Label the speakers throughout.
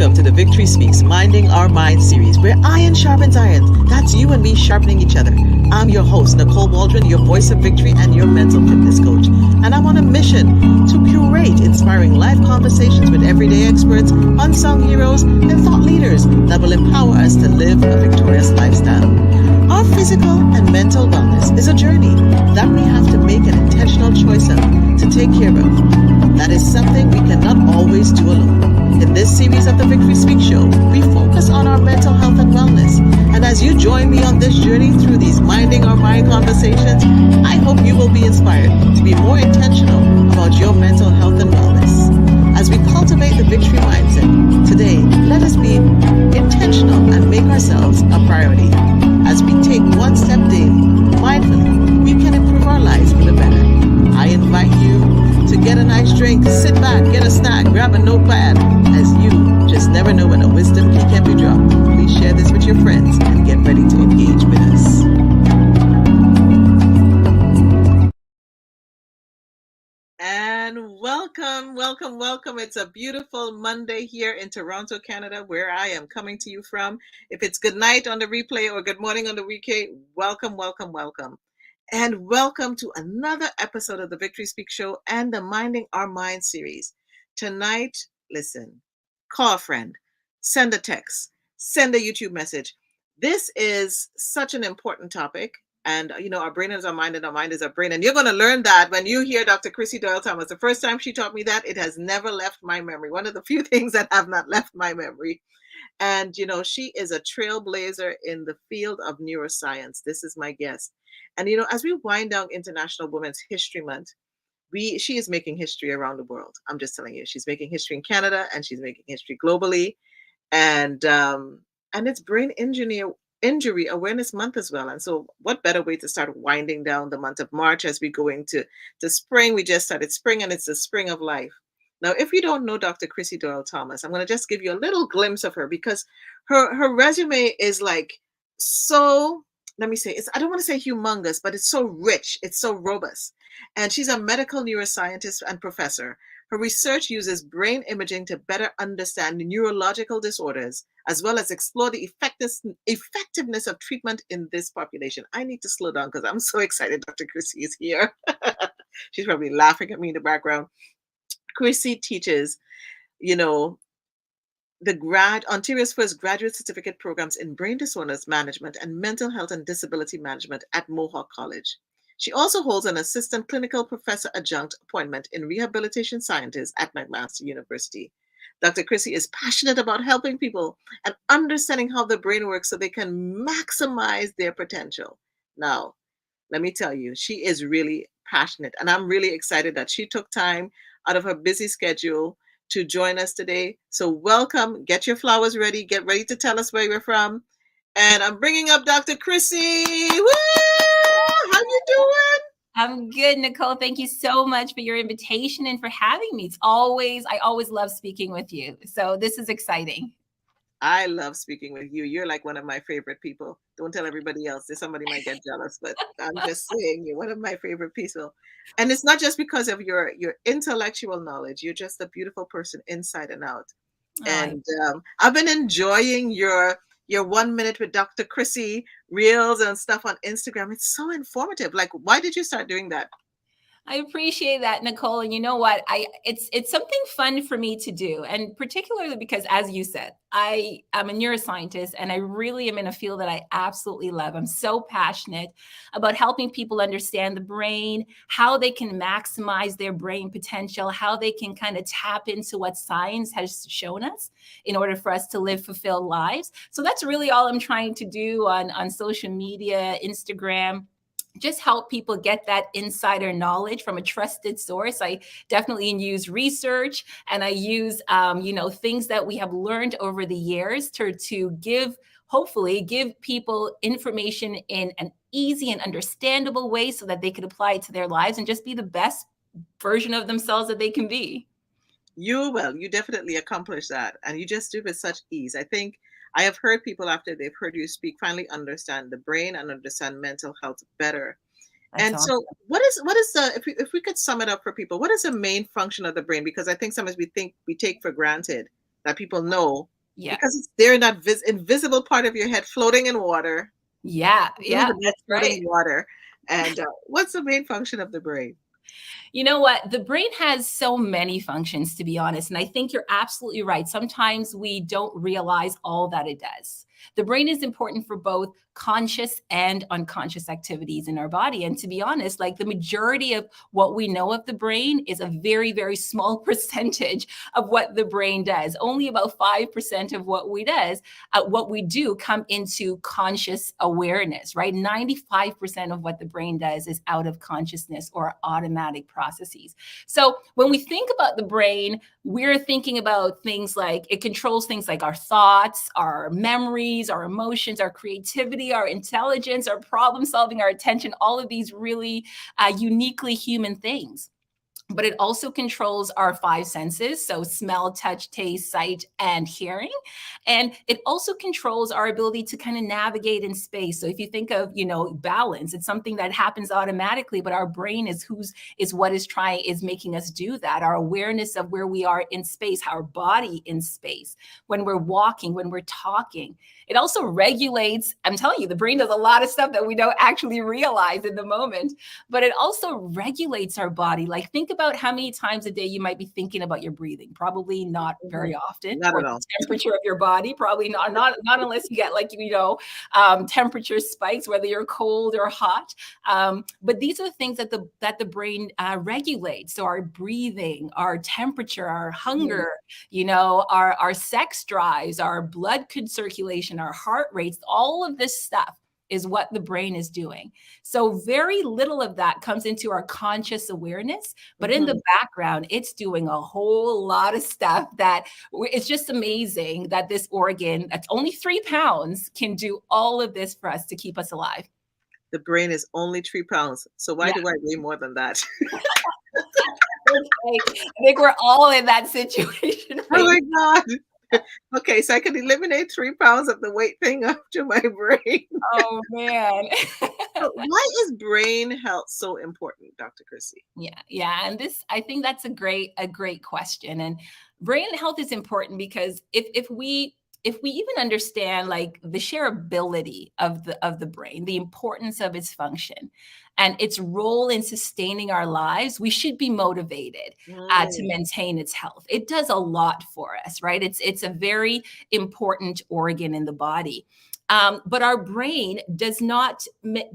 Speaker 1: welcome to the Victory Speaks Minding Our Mind series, where iron sharpens iron. That's you and me sharpening each other. I'm your host, NIcole Waldron, your voice of victory and your mental fitness coach. And I'm on a mission to curate inspiring life conversations with everyday experts, unsung heroes, and thought leaders that will empower us to live a victorious lifestyle. Our physical and mental wellness is a journey that we have to make an intentional choice of to take care of. That is something we cannot always do alone. In this series of the Victory Speak Show, we focus on our mental health and wellness. And as you join me on this journey through these Minding Our Mind conversations, I hope you will be inspired to be more intentional about your mental health and wellness. As we cultivate the victory mindset, today, let us be intentional and make ourselves a priority. As we take one step daily, mindfully, we can improve our lives for the better. I invite you to get a nice drink, sit back, get a snack, grab a notepad, as you just never know when a wisdom key can be dropped. Please share this with your friends and get ready to engage with us. And welcome. It's a beautiful Monday here in Toronto, Canada, where I am coming to you from. If it's good night on the replay or good morning on the replay, welcome. And welcome to another episode of the Victory Speak Show and the Minding Our Mind series. Tonight, listen, call a friend, send a text, send a YouTube message. This is such an important topic. And, our brain is our mind and our mind is our brain. And you're going to learn that when you hear Dr. Krissy Doyle-Thomas. The first time she taught me that, it has never left my memory. One of the few things that have not left my memory. And, she is a trailblazer in the field of neuroscience. This is my guest. And, as we wind down International Women's History Month, she is making history around the world. I'm just telling you, she's making history in Canada and she's making history globally. And it's Brain Injury Awareness Month as well. And so what better way to start winding down the month of March as we go into spring. We just started spring and it's the spring of life. Now, if you don't know Dr. Krissy Doyle-Thomas, I'm going to just give you a little glimpse of her because her resume is like so, let me say, I don't want to say humongous, but it's so rich, it's so robust. And she's a medical neuroscientist and professor. Her research uses brain imaging to better understand neurological disorders, as well as explore the effectiveness of treatment in this population. I need to slow down because I'm so excited Dr. Krissy is here. She's probably laughing at me in the background. Krissy teaches, Ontario's first graduate certificate programs in brain disorders management and mental health and disability management at Mohawk College. She also holds an assistant clinical professor adjunct appointment in Rehabilitation Sciences at McMaster University. Dr. Krissy is passionate about helping people and understanding how the brain works so they can maximize their potential. Now, let me tell you, she is really passionate, and I'm really excited that she took time out of her busy schedule to join us today. So welcome, get your flowers ready, get ready to tell us where you're from. And I'm bringing up Dr. Krissy. Woo! How you doing?
Speaker 2: I'm good, NIcole. Thank you so much for your invitation and for having me. I always love speaking with you. So this is exciting.
Speaker 1: I love speaking with you. You're like one of my favorite people. Don't tell everybody else. Somebody might get jealous, but I'm just saying you're one of my favorite people. And it's not just because of your intellectual knowledge. You're just a beautiful person inside and out. And I've been enjoying your 1 minute with Dr. Krissy reels and stuff on Instagram. It's so informative. Like, why did you start doing that?
Speaker 2: I appreciate that, NIcole. And you know what? It's something fun for me to do. And particularly because, as you said, I am a neuroscientist and I really am in a field that I absolutely love. I'm so passionate about helping people understand the brain, how they can maximize their brain potential, how they can kind of tap into what science has shown us in order for us to live fulfilled lives. So that's really all I'm trying to do on social media, Instagram. Just help people get that insider knowledge from a trusted source. I definitely use research and I use, things that we have learned over the years to hopefully give people information in an easy and understandable way so that they could apply it to their lives and just be the best version of themselves that they can be.
Speaker 1: You definitely accomplish that. And you just do it with such ease. I think I have heard people after they've heard you speak finally understand the brain and understand mental health better. That's awesome. So what is the, if we could sum it up for people, what is the main function of the brain? Because I think sometimes we take for granted that people know
Speaker 2: Yeah.
Speaker 1: because it's there in that invisible part of your head floating in water.
Speaker 2: Yeah.
Speaker 1: I don't
Speaker 2: Yeah.
Speaker 1: even know
Speaker 2: That's
Speaker 1: floating
Speaker 2: right.
Speaker 1: in water. And what's the main function of the brain?
Speaker 2: You know what? The brain has so many functions, to be honest. And I think you're absolutely right. Sometimes we don't realize all that it does. The brain is important for both conscious and unconscious activities in our body. And to be honest, like the majority of what we know of the brain is a very, very small percentage of what the brain does. Only about 5% of what we do come into conscious awareness, right? 95% of what the brain does is out of consciousness or automatic processes. So when we think about the brain, we're thinking about things like it controls things like our thoughts, our memories, our emotions, our creativity, our intelligence, our problem solving, our attention, all of these really uniquely human things. But it also controls our five senses, so smell, touch, taste, sight, and hearing. And it also controls our ability to kind of navigate in space. So if you think of, balance, it's something that happens automatically, but our brain is making us do that. Our awareness of where we are in space, our body in space, when we're walking, when we're talking. It also regulates, I'm telling you, the brain does a lot of stuff that we don't actually realize in the moment, but it also regulates our body. Like think about how many times a day you might be thinking about your breathing. Probably not very often.
Speaker 1: Not
Speaker 2: Or
Speaker 1: at
Speaker 2: the
Speaker 1: all.
Speaker 2: temperature of your body. Probably not unless you get like, temperature spikes, whether you're cold or hot. But these are the things that the brain regulates. So our breathing, our temperature, our hunger, our sex drives, our blood circulation, our heart rates, all of this stuff is what the brain is doing. So very little of that comes into our conscious awareness, but in the background, it's doing a whole lot of stuff that it's just amazing that this organ that's only 3 pounds can do all of this for us to keep us alive.
Speaker 1: The brain is only 3 pounds. So why
Speaker 2: Yeah.
Speaker 1: do I weigh more than that?
Speaker 2: Okay. I think we're all in that situation
Speaker 1: Oh
Speaker 2: right
Speaker 1: my God. Okay, so I can eliminate 3 pounds of the weight thing up to my brain.
Speaker 2: now. Oh man.
Speaker 1: But why is brain health so important, Dr. Krissy?
Speaker 2: Yeah. And I think that's a great question. And brain health is important because if we even understand like the shareability of the brain, the importance of its function and its role in sustaining our lives, we should be motivated to
Speaker 1: Mm,
Speaker 2: maintain its health. It does a lot for us, right? It's a very important organ in the body. But our brain does not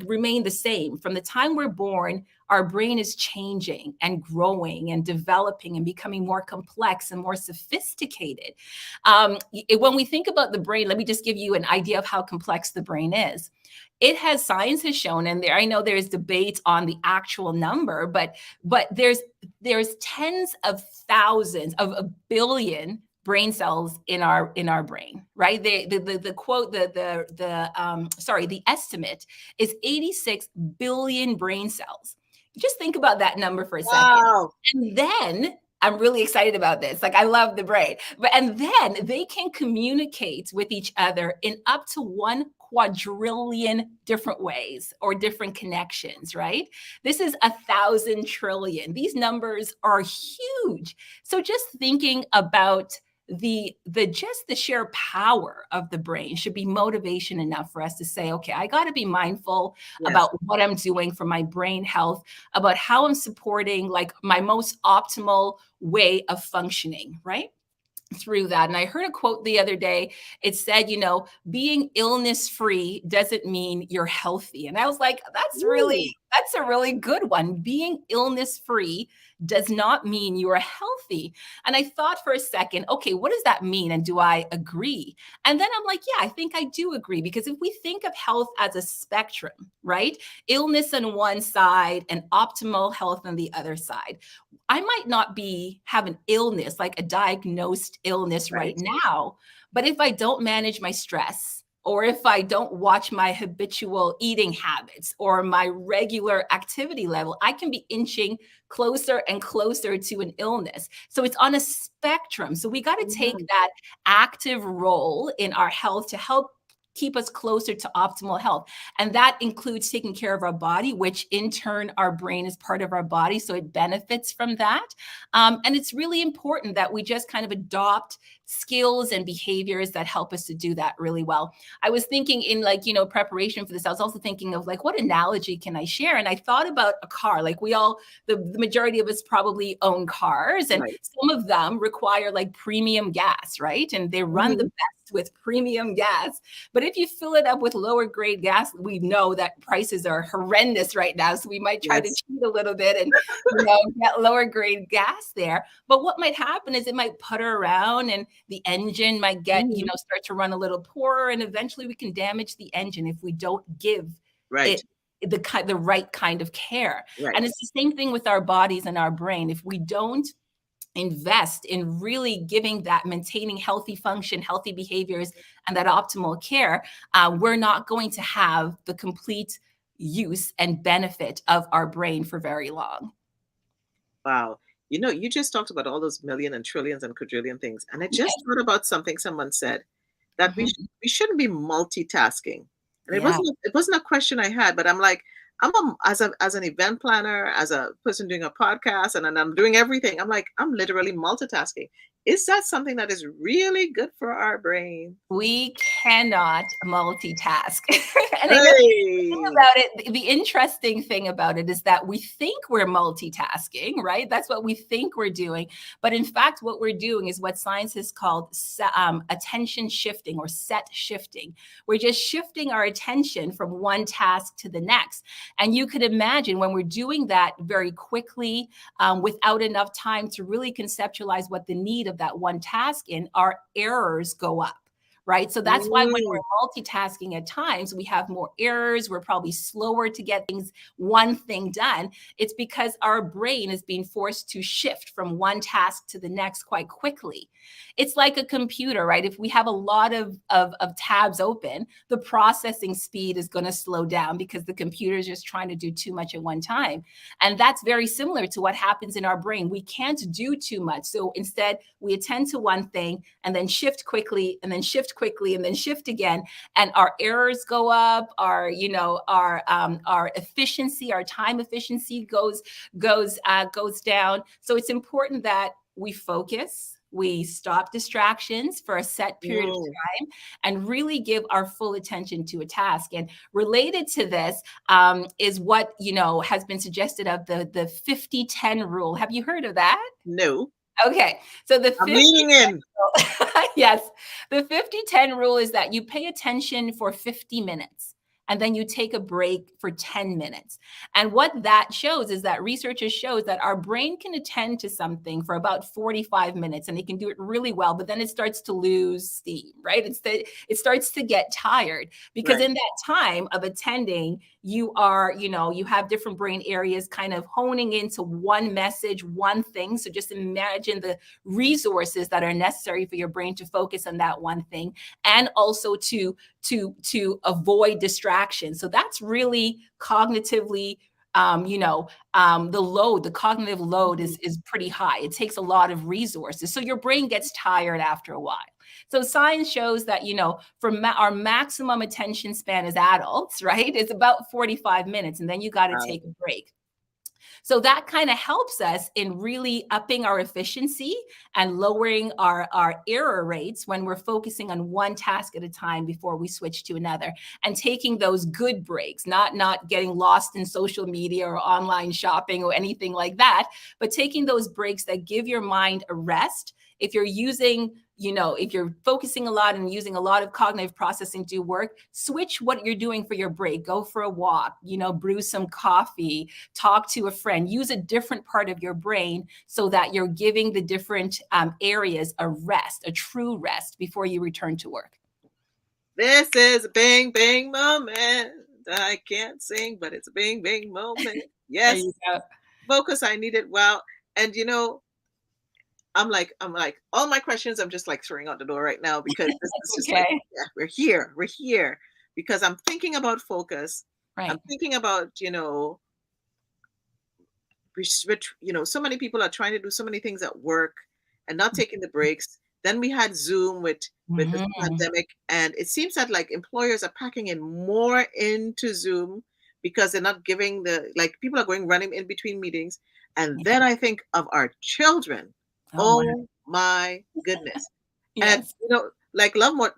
Speaker 2: remain the same. From the time we're born, our brain is changing and growing and developing and becoming more complex and more sophisticated. When we think about the brain, let me just give you an idea of how complex the brain is. Science has shown, and I know there's debate on the actual number, but there's tens of thousands of a billion brain cells in our brain, right? The quote, the estimate is 86 billion brain cells. Just think about that number for a second.
Speaker 1: wow.
Speaker 2: And then I'm really excited about this. Like I love the brain. And then they can communicate with each other in up to 1 quadrillion different ways or different connections, right? This is 1,000 trillion. These numbers are huge. So just thinking about the sheer power of the brain should be motivation enough for us to say, okay, I got to be mindful
Speaker 1: Yes.
Speaker 2: about what I'm doing for my brain health, about how I'm supporting like my most optimal way of functioning, right? Through that. And I heard a quote the other day. It said, being illness free doesn't mean you're healthy. And I was like,
Speaker 1: Ooh,
Speaker 2: that's a really good one. Being illness free does not mean you are healthy. And I thought for a second, okay, what does that mean? And do I agree? And then I'm like, yeah, I think I do agree. Because if we think of health as a spectrum, right? Illness on one side and optimal health on the other side. I might not have an illness, like a diagnosed illness right
Speaker 1: right.
Speaker 2: now, but if I don't manage my stress, or if I don't watch my habitual eating habits or my regular activity level, I can be inching closer and closer to an illness. So it's on a spectrum. So we got to take
Speaker 1: Mhm.
Speaker 2: that active role in our health to help keep us closer to optimal health. And that includes taking care of our body, which in turn, our brain is part of our body. So it benefits from that. And it's really important that we just kind of adopt skills and behaviors that help us to do that really well. I was thinking in preparation for this, I was also thinking of what analogy can I share? And I thought about a car. Like the majority of us probably own cars, and
Speaker 1: Right.
Speaker 2: some of them require premium gas, right? And they run the best with premium gas. But if you fill it up with lower grade gas, we know that prices are horrendous right now. So we might try to
Speaker 1: Yes.
Speaker 2: cheat a little bit and get lower grade gas there. But what might happen is it might putter around, and the engine might get, start to run a little poorer. And eventually we can damage the engine if we don't give
Speaker 1: Right.
Speaker 2: it the right kind of care.
Speaker 1: Right.
Speaker 2: And it's the same thing with our bodies and our brain. If we don't invest in really giving that, maintaining healthy function, healthy behaviors, and that optimal care, we're not going to have the complete use and benefit of our brain for very long.
Speaker 1: Wow. You just talked about all those million and trillions and quadrillion things. And I just thought about something someone said, that we shouldn't be multitasking. And
Speaker 2: Yeah.
Speaker 1: it wasn't a question I had, but I'm like, as an event planner, as a person doing a podcast, and I'm doing everything. I'm like, I'm literally multitasking. Is that something that is really good for our brain?
Speaker 2: We cannot multitask. And I know
Speaker 1: Hey.
Speaker 2: about it, the interesting thing about it is that we think we're multitasking, right? That's what we think we're doing. But in fact, what we're doing is what science has called attention shifting or set shifting. We're just shifting our attention from one task to the next. And you could imagine when we're doing that very quickly, without enough time to really conceptualize what the need of that one task in, our errors go up. Right. So that's why when we're multitasking at times, we have more errors. We're probably slower to get one thing done. It's because our brain is being forced to shift from one task to the next quite quickly. It's like a computer, right? If we have a lot of tabs open, the processing speed is going to slow down because the computer is just trying to do too much at one time. And that's very similar to what happens in our brain. We can't do too much. So instead, we attend to one thing and then shift quickly and then shift quickly and then shift again, and our errors go up, our efficiency, our time efficiency goes down. So it's important that we focus, we stop distractions for a set period of time, and really give our full attention to a task. And related to this is what has been suggested of the 50-10 rule. Have you heard of that?
Speaker 1: No.
Speaker 2: Okay, so
Speaker 1: I'm leaning in.
Speaker 2: Yes, the 50-10 rule is that you pay attention for 50 minutes and then you take a break for 10 minutes. And what that shows is that researchers shows that our brain can attend to something for about 45 minutes and it can do it really well, but then it starts to lose steam, right? It starts to get tired because in that time of attending, you have different brain areas kind of honing into one message, one thing. So just imagine the resources that are necessary for your brain to focus on that one thing, and also to avoid distraction. So that's really cognitively, the cognitive load is pretty high. It takes a lot of resources. So your brain gets tired after a while. So science shows that, for our maximum attention span as adults, right, is about 45 minutes. And then you got to take a break. So that kind of helps us in really upping our efficiency and lowering our error rates when we're focusing on one task at a time before we switch to another, and taking those good breaks, not getting lost in social media or online shopping or anything like that, but taking those breaks that give your mind a rest. If you're if you're focusing a lot and using a lot of cognitive processing to work, switch what you're doing for your break. Go for a walk, brew some coffee, talk to a friend, use a different part of your brain so that you're giving the different areas a rest, a true rest before you return to work.
Speaker 1: This is a bing, bing moment. I can't sing, but it's a bing, bing moment. Yes. Focus, I need it. Wow. And I'm like, all my questions, I'm just like throwing out the door right now because this is just like, yeah, we're here because I'm thinking about focus. Right. I'm thinking about, so many people are trying to do so many things at work and not taking the breaks. Then we had Zoom with this
Speaker 2: Mm-hmm.
Speaker 1: pandemic, and it seems that like employers are packing in more into Zoom because they're not giving people are going running in between meetings. And then I think of our children.
Speaker 2: Oh, wow.
Speaker 1: Oh my goodness. And
Speaker 2: Yes.
Speaker 1: like love more,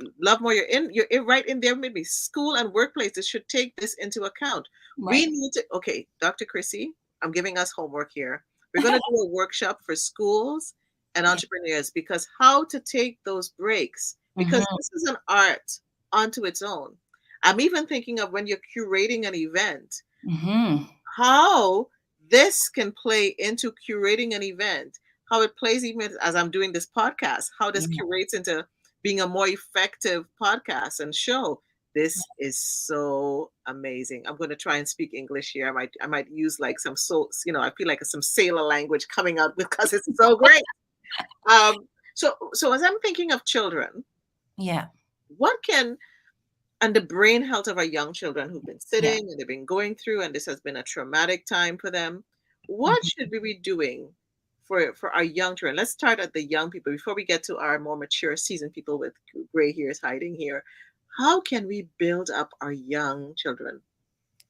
Speaker 1: you're right in there. Maybe school and workplaces should take this into account. We
Speaker 2: Right.
Speaker 1: need to, okay, Dr. Krissy, I'm giving us homework here. We're going to do a workshop for schools and
Speaker 2: Yeah.
Speaker 1: entrepreneurs, because how to take those breaks, because
Speaker 2: Mm-hmm.
Speaker 1: this is an art unto its own. I'm even thinking of when you're curating an event,
Speaker 2: Mm-hmm.
Speaker 1: how this can play into curating an event, how it plays even as I'm doing this podcast, how this
Speaker 2: Yeah.
Speaker 1: curates into being a more effective podcast and show. This is so amazing. I'm going to try and speak English here. I might use like some, so I feel like some sailor language coming out because it's so great. So as I'm thinking of children,
Speaker 2: Yeah.
Speaker 1: what can, and the brain health of our young children who've been
Speaker 2: Yeah.
Speaker 1: sitting and they've been going through, and this has been a traumatic time for them. What
Speaker 2: Mhm.
Speaker 1: should we be doing for our young children? Let's start at the young people before we get to our more mature, seasoned people with gray hairs hiding here. How can we build up our young children?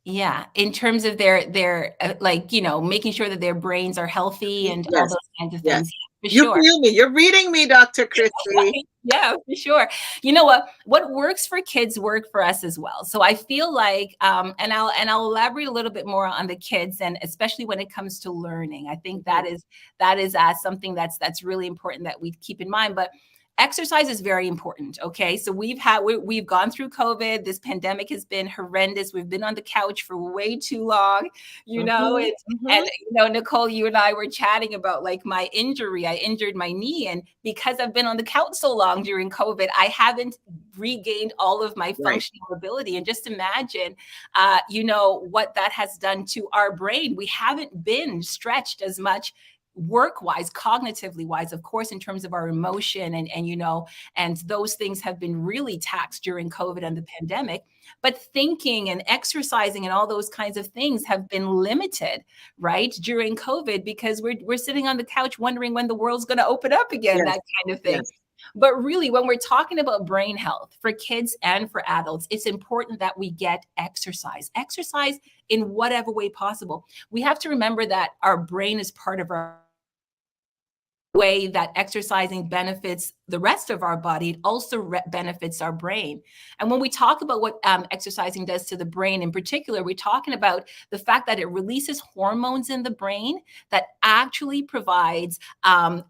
Speaker 2: Yeah, in terms of their like, making sure that their brains are healthy and all
Speaker 1: Yes,
Speaker 2: those kinds of
Speaker 1: yes.
Speaker 2: things. For
Speaker 1: You
Speaker 2: sure.
Speaker 1: feel me? You're reading me, Dr. Krissy.
Speaker 2: Yeah, for sure. You know what works for kids work for us as well. So I feel like and I'll elaborate a little bit more on the kids, and especially when it comes to learning. I think
Speaker 1: Mhm.
Speaker 2: that is something that's really important that we keep in mind. But exercise is very important. Okay, so we've gone through COVID. This pandemic has been horrendous. We've been on the couch for way too long. You know,
Speaker 1: Mhm,
Speaker 2: it,
Speaker 1: mhm.
Speaker 2: and Nicole, you and I were chatting about like my injury. I injured my knee, and because I've been on the couch so long during COVID, I haven't regained all of my
Speaker 1: Right.
Speaker 2: functional ability. And just imagine, what that has done to our brain. We haven't been stretched as much work wise, cognitively wise, of course, in terms of our emotion and those things have been really taxed during COVID and the pandemic. But thinking and exercising and all those kinds of things have been limited, right, during COVID, because we're sitting on the couch wondering when the world's going to open up again,
Speaker 1: Yes,
Speaker 2: that kind of thing.
Speaker 1: yes.
Speaker 2: But really, when we're talking about brain health for kids and for adults, it's important that we get exercise in whatever way possible. We have to remember that our brain is part of our way that exercising benefits the rest of our body, it also benefits our brain. And when we talk about what exercising does to the brain in particular, we're talking about the fact that it releases hormones in the brain that actually provides an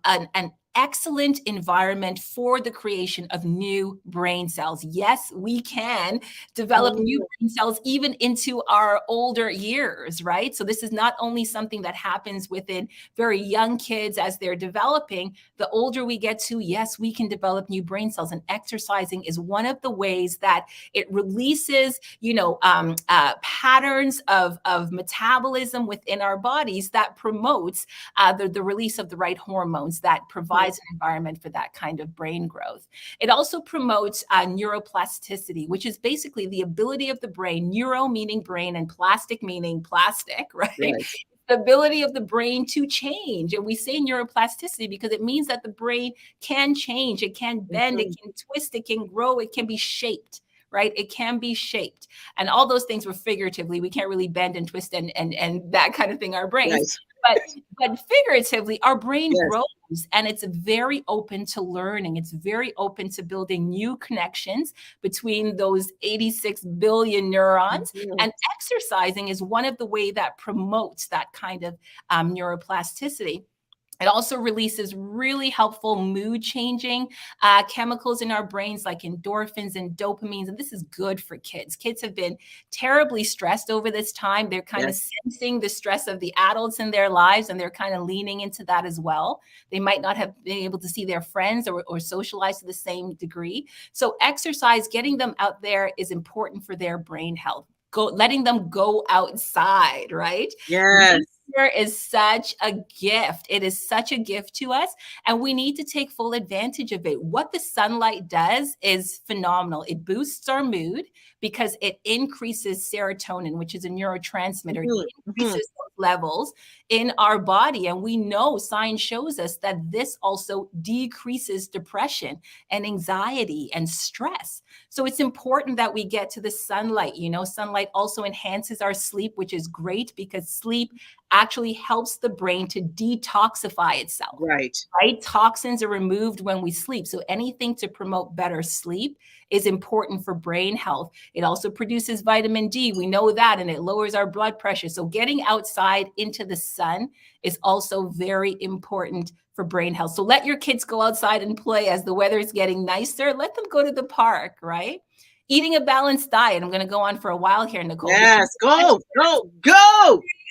Speaker 2: excellent environment for the creation of new brain cells. Yes, we can develop new
Speaker 1: Mhm.
Speaker 2: brain cells even into our older years, right? So this is not only something that happens within very young kids as they're developing. The older we get to, yes, we can develop new brain cells, and exercising is one of the ways that it releases patterns of metabolism within our bodies that promotes the release of the right hormones that provides an environment for that kind of brain growth. It also promotes neuroplasticity, which is basically the ability of the brain, neuro meaning brain and plastic meaning plastic, right?
Speaker 1: Right.
Speaker 2: The ability of the brain to change. And we say neuroplasticity because it means that the brain can change, it can bend, it
Speaker 1: Mhm.
Speaker 2: can twist, it can grow, it can be shaped. Right, it can be shaped, and all those things were figuratively. We can't really bend and twist and that kind of thing. Our brains,
Speaker 1: Right.
Speaker 2: but figuratively, our brain
Speaker 1: Yes.
Speaker 2: grows, and it's very open to learning. It's very open to building new connections between those 86 billion neurons,
Speaker 1: Mhm.
Speaker 2: and exercising is one of the way that promotes that kind of neuroplasticity. It also releases really helpful mood changing chemicals in our brains like endorphins and dopamines. And this is good for kids. Kids have been terribly stressed over this time. They're kind of
Speaker 1: Yes.
Speaker 2: sensing the stress of the adults in their lives, and they're kind of leaning into that as well. They might not have been able to see their friends or socialize to the same degree. So exercise, getting them out there is important for their brain health. Letting them go outside, right?
Speaker 1: Yes.
Speaker 2: Nature is such a gift. It is such a gift to us, and we need to take full advantage of it. What the sunlight does is phenomenal. It boosts our mood because it increases serotonin, which is a neurotransmitter. It
Speaker 1: Mhm. Mhm.
Speaker 2: increases levels in our body. And we know science shows us that this also decreases depression and anxiety and stress. So it's important that we get to the sunlight. Sunlight also enhances our sleep, which is great because sleep actually helps the brain to detoxify itself.
Speaker 1: Right.
Speaker 2: Toxins are removed when we sleep. So anything to promote better sleep is important for brain health. It also produces vitamin D. We know that, and it lowers our blood pressure. So getting outside into the sun is also very important for brain health. So let your kids go outside and play as the weather is getting nicer. Let them go to the park, right? Eating a balanced diet. I'm going to go on for a while here, Nicole.
Speaker 1: Yes, go.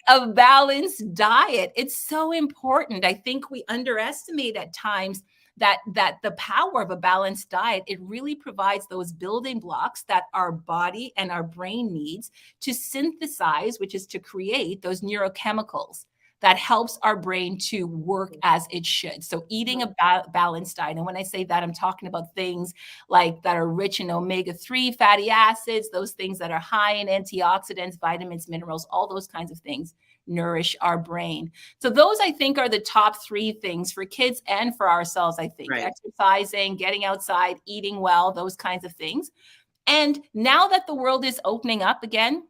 Speaker 2: A balanced diet. It's so important. I think we underestimate at times that the power of a balanced diet. It really provides those building blocks that our body and our brain needs to synthesize, which is to create those neurochemicals that helps our brain to work as it should. So eating a balanced diet. And when I say that, I'm talking about things like that are rich in omega-3 fatty acids, those things that are high in antioxidants, vitamins, minerals, all those kinds of things nourish our brain. So those, I think, are the top 3 things for kids and for ourselves, I think.
Speaker 1: Right.
Speaker 2: Exercising, getting outside, eating well, those kinds of things. And now that the world is opening up again,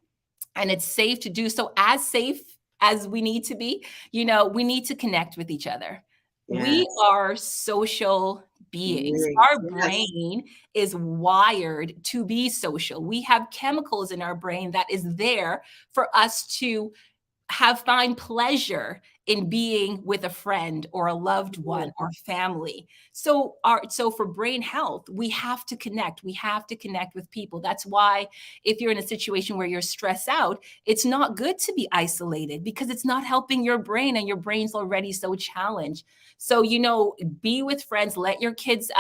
Speaker 2: and it's safe to do so, as safe as we need to be, we need to connect with each other. Yes. We are social beings. Our brain is wired to be social. We have chemicals in our brain that is there for us to find pleasure in being with a friend or a loved one or family. So for brain health, we have to connect. We have to connect with people. That's why if you're in a situation where you're stressed out, it's not good to be isolated because it's not helping your brain, and your brain's already so challenged. So, be with friends, let your kids,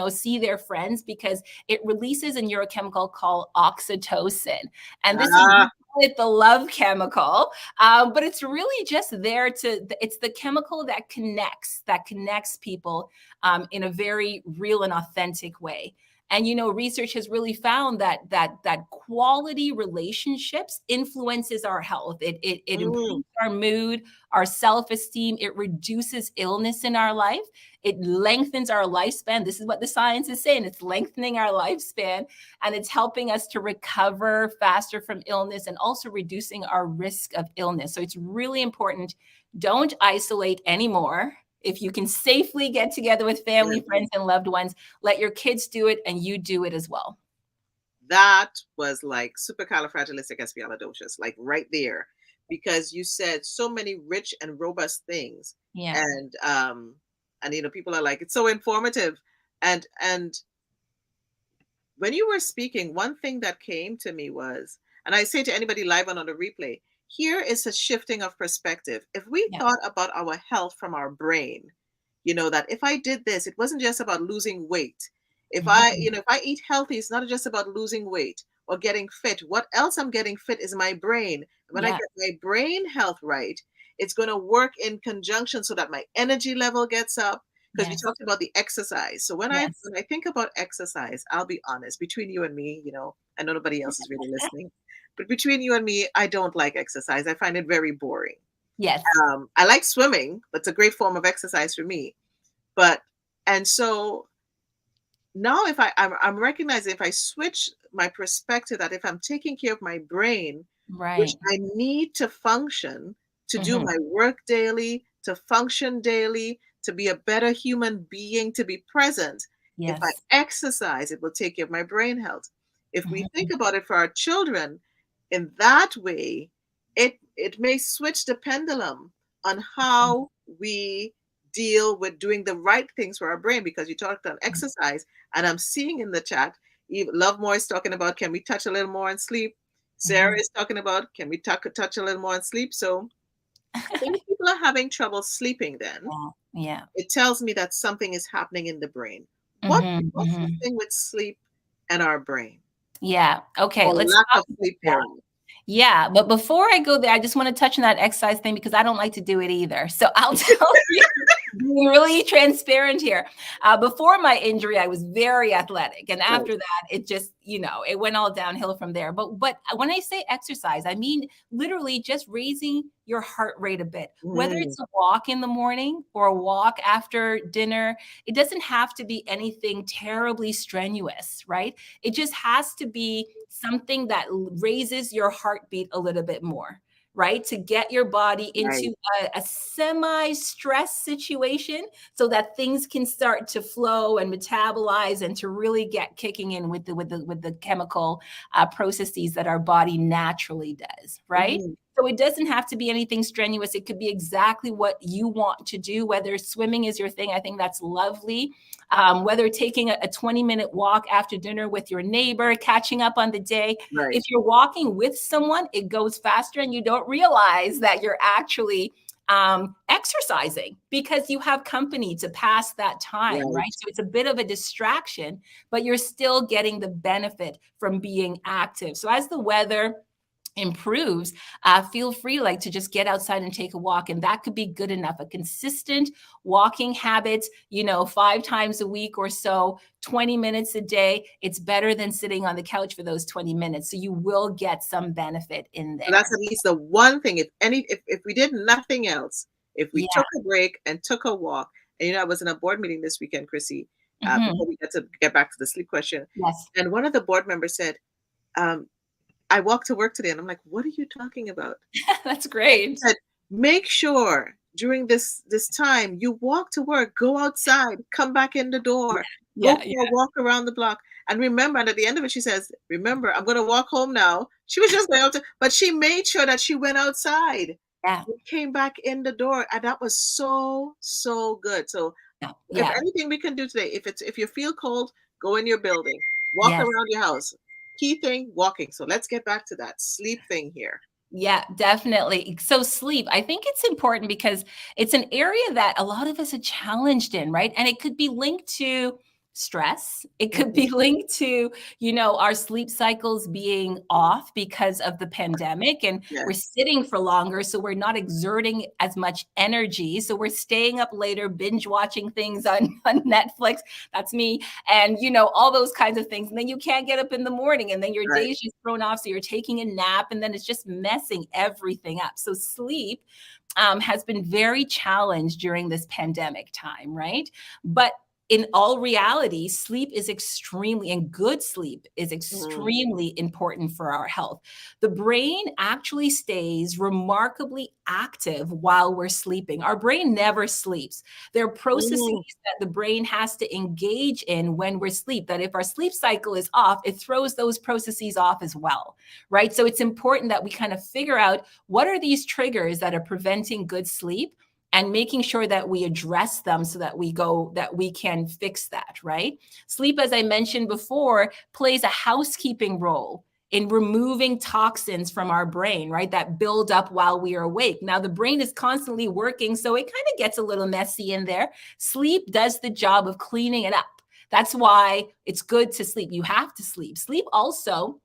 Speaker 2: see their friends, because it releases a neurochemical called oxytocin. And this is with the love chemical, but it's really just there it's the chemical that connects people in a very real and authentic way. And, research has really found that quality relationships influences our health. It improves our mood, our self-esteem. It reduces illness in our life. It lengthens our lifespan. This is what the science is saying. It's lengthening our lifespan, and it's helping us to recover faster from illness and also reducing our risk of illness. So it's really important. Don't isolate anymore. If you can safely get together with family, friends, and loved ones, let your kids do it, and you do it as well.
Speaker 1: That was like supercalifragilisticexpialidocious, like right there, because you said so many rich and robust things.
Speaker 2: Yeah.
Speaker 1: And people are like, it's so informative. And when you were speaking, one thing that came to me was, and I say to anybody live on the replay, here is a shifting of perspective. If we thought about our health from our brain, that if I did this, it wasn't just about losing weight. If if I eat healthy, it's not just about losing weight or getting fit. What else I'm getting fit is my brain. When I get my brain health right, it's going to work in conjunction so that my energy level gets up. Because we talked about the exercise. So when I think about exercise, I'll be honest, between you and me, I know nobody else is really listening. But between you and me, I don't like exercise. I find it very boring.
Speaker 2: Yes.
Speaker 1: I like swimming. It's a great form of exercise for me. And so now if I'm recognizing if I switch my perspective that if I'm taking care of my brain, which I need to function, to do my work daily, to function daily, to be a better human being, to be present. If I exercise, it will take care of my brain health. If we think about it for our children, in that way, it may switch the pendulum on how we deal with doing the right things for our brain, because you talked on exercise, and I'm seeing in the chat, Love More is talking about, can we touch a little more on sleep? Sarah is talking about, can we touch a little more on sleep? So if people are having trouble sleeping, then it tells me that something is happening in the brain. What's the thing with sleep and our brain?
Speaker 2: Yeah. Okay.
Speaker 1: Or
Speaker 2: let's
Speaker 1: lack
Speaker 2: talk
Speaker 1: of sleep
Speaker 2: about that. Yeah. But before I go there, I just want to touch on that exercise thing because I don't like to do it either. So I'll tell you. being really transparent here. Before my injury, I was very athletic. And after that, it just, it went all downhill from there. But when I say exercise, I mean literally just raising your heart rate a bit, whether it's a walk in the morning or a walk after dinner. It doesn't have to be anything terribly strenuous, right? It just has to be something that raises your heartbeat a little bit more, right? To get your body into a semi-stress situation so that things can start to flow and metabolize and to really get kicking in with the chemical processes that our body naturally does, right? So it doesn't have to be anything strenuous. It could be exactly what you want to do, whether swimming is your thing. I think that's lovely. Whether taking a 20-minute walk after dinner with your neighbor, catching up on the day. If you're walking with someone, it goes faster and you don't realize that you're actually exercising because you have company to pass that time, right? So it's a bit of a distraction, but you're still getting the benefit from being active. So as the weather improves, feel free to just get outside and take a walk. And that could be good enough. A consistent walking habit, 5 times a week or so, 20 minutes a day. It's better than sitting on the couch for those 20 minutes. So you will get some benefit in there.
Speaker 1: So that's at least the one thing. If we did nothing else, if we took a break and took a walk, and I was in a board meeting this weekend, Krissy, before we get back to the sleep question.
Speaker 2: Yes.
Speaker 1: And one of the board members said, I walked to work today, and I'm like, what are you talking about?
Speaker 2: That's great.
Speaker 1: Said, make sure during this time you walk to work, go outside, come back in the door, go for a walk around the block. And remember, and at the end of it, she says, remember, I'm going to walk home now. She was just going out, but she made sure that she went outside.
Speaker 2: Yeah.
Speaker 1: Came back in the door, and that was so, so good. So if anything we can do today, if you feel cold, go in your building, walk around your house. Key thing, walking. So let's get back to that sleep thing here.
Speaker 2: Yeah, definitely. So sleep, I think it's important because it's an area that a lot of us are challenged in, right? And it could be linked to stress. It could be linked to, our sleep cycles being off because of the pandemic, and we're sitting for longer. So we're not exerting as much energy. So we're staying up later, binge watching things on Netflix. That's me. And, all those kinds of things. And then you can't get up in the morning, and then your day's just thrown off. So you're taking a nap, and then it's just messing everything up. So sleep has been very challenged during this pandemic time, right? But in all reality, sleep is and good sleep is extremely important for our health. The brain actually stays remarkably active while we're sleeping. Our brain never sleeps. There are processes that the brain has to engage in when we're asleep, that if our sleep cycle is off, it throws those processes off as well, right? So it's important that we kind of figure out what are these triggers that are preventing good sleep, and making sure that we address them so that we can fix that, right? Sleep, as I mentioned before, plays a housekeeping role in removing toxins from our brain, right? That build up while we are awake. Now, the brain is constantly working, so it kind of gets a little messy in there. Sleep does the job of cleaning it up. That's why it's good to sleep. You have to sleep. Sleep also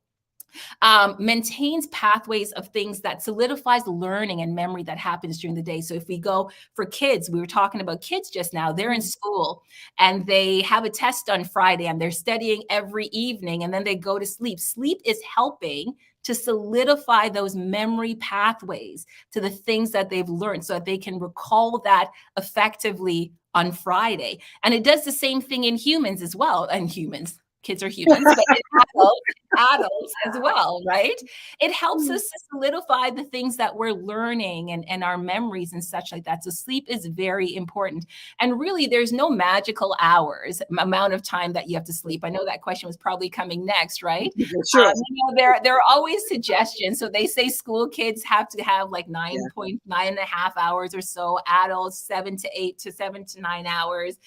Speaker 2: maintains pathways of things that solidifies learning and memory that happens during the day. So if we go for kids, we were talking about kids just now, they're in school and they have a test on Friday and they're studying every evening and then they go to sleep. Sleep is helping to solidify those memory pathways to the things that they've learned so that they can recall that effectively on Friday. And it does the same thing in humans as well. And kids are humans, but adults as well, right? It helps us to solidify the things that we're learning and our memories and such like that. So sleep is very important. And really, there's no magical amount of time that you have to sleep. I know that question was probably coming next, right?
Speaker 1: Sure.
Speaker 2: There are always suggestions. So they say school kids have to have like 9.5 hours or so, adults 7 to 8 to 7 to 9 hours,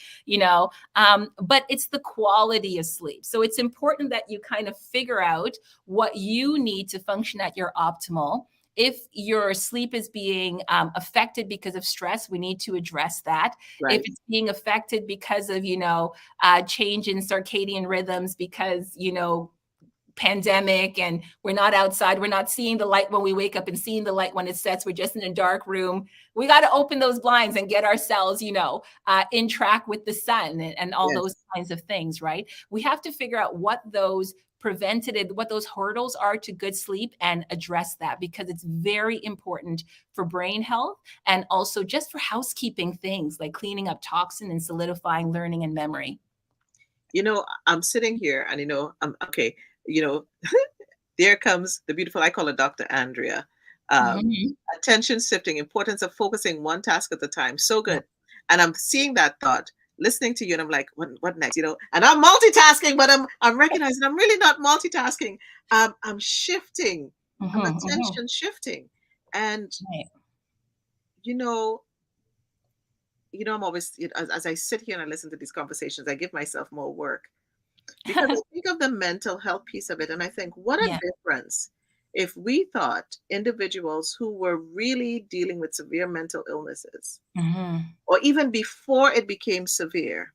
Speaker 2: but it's the quality of sleep. So it's important that you kind of figure out what you need to function at your optimal. If your sleep is being affected because of stress, we need to address that. Right. If it's being affected because of, change in circadian rhythms, because, pandemic and we're not outside, we're not seeing the light when we wake up and seeing the light when it sets, we're just in a dark room. We got to open those blinds and get ourselves, in track with the sun and all
Speaker 1: Yes.
Speaker 2: those kinds of things, right? We have to figure out what those hurdles are to good sleep and address that, because it's very important for brain health and also just for housekeeping things like cleaning up toxin and solidifying learning and memory.
Speaker 1: I'm sitting here and, I'm okay, there comes the beautiful, I call her Dr. Andrea. Attention shifting, importance of focusing one task at a time. So good. And I'm seeing that thought, listening to you, and I'm like, what next? And I'm multitasking, but I'm recognizing I'm really not multitasking. I'm shifting. I'm attention shifting. And I'm always, as I sit here and I listen to these conversations, I give myself more work, because I think of the mental health piece of it, and I think, what a difference if we thought individuals who were really dealing with severe mental illnesses, or even before it became severe,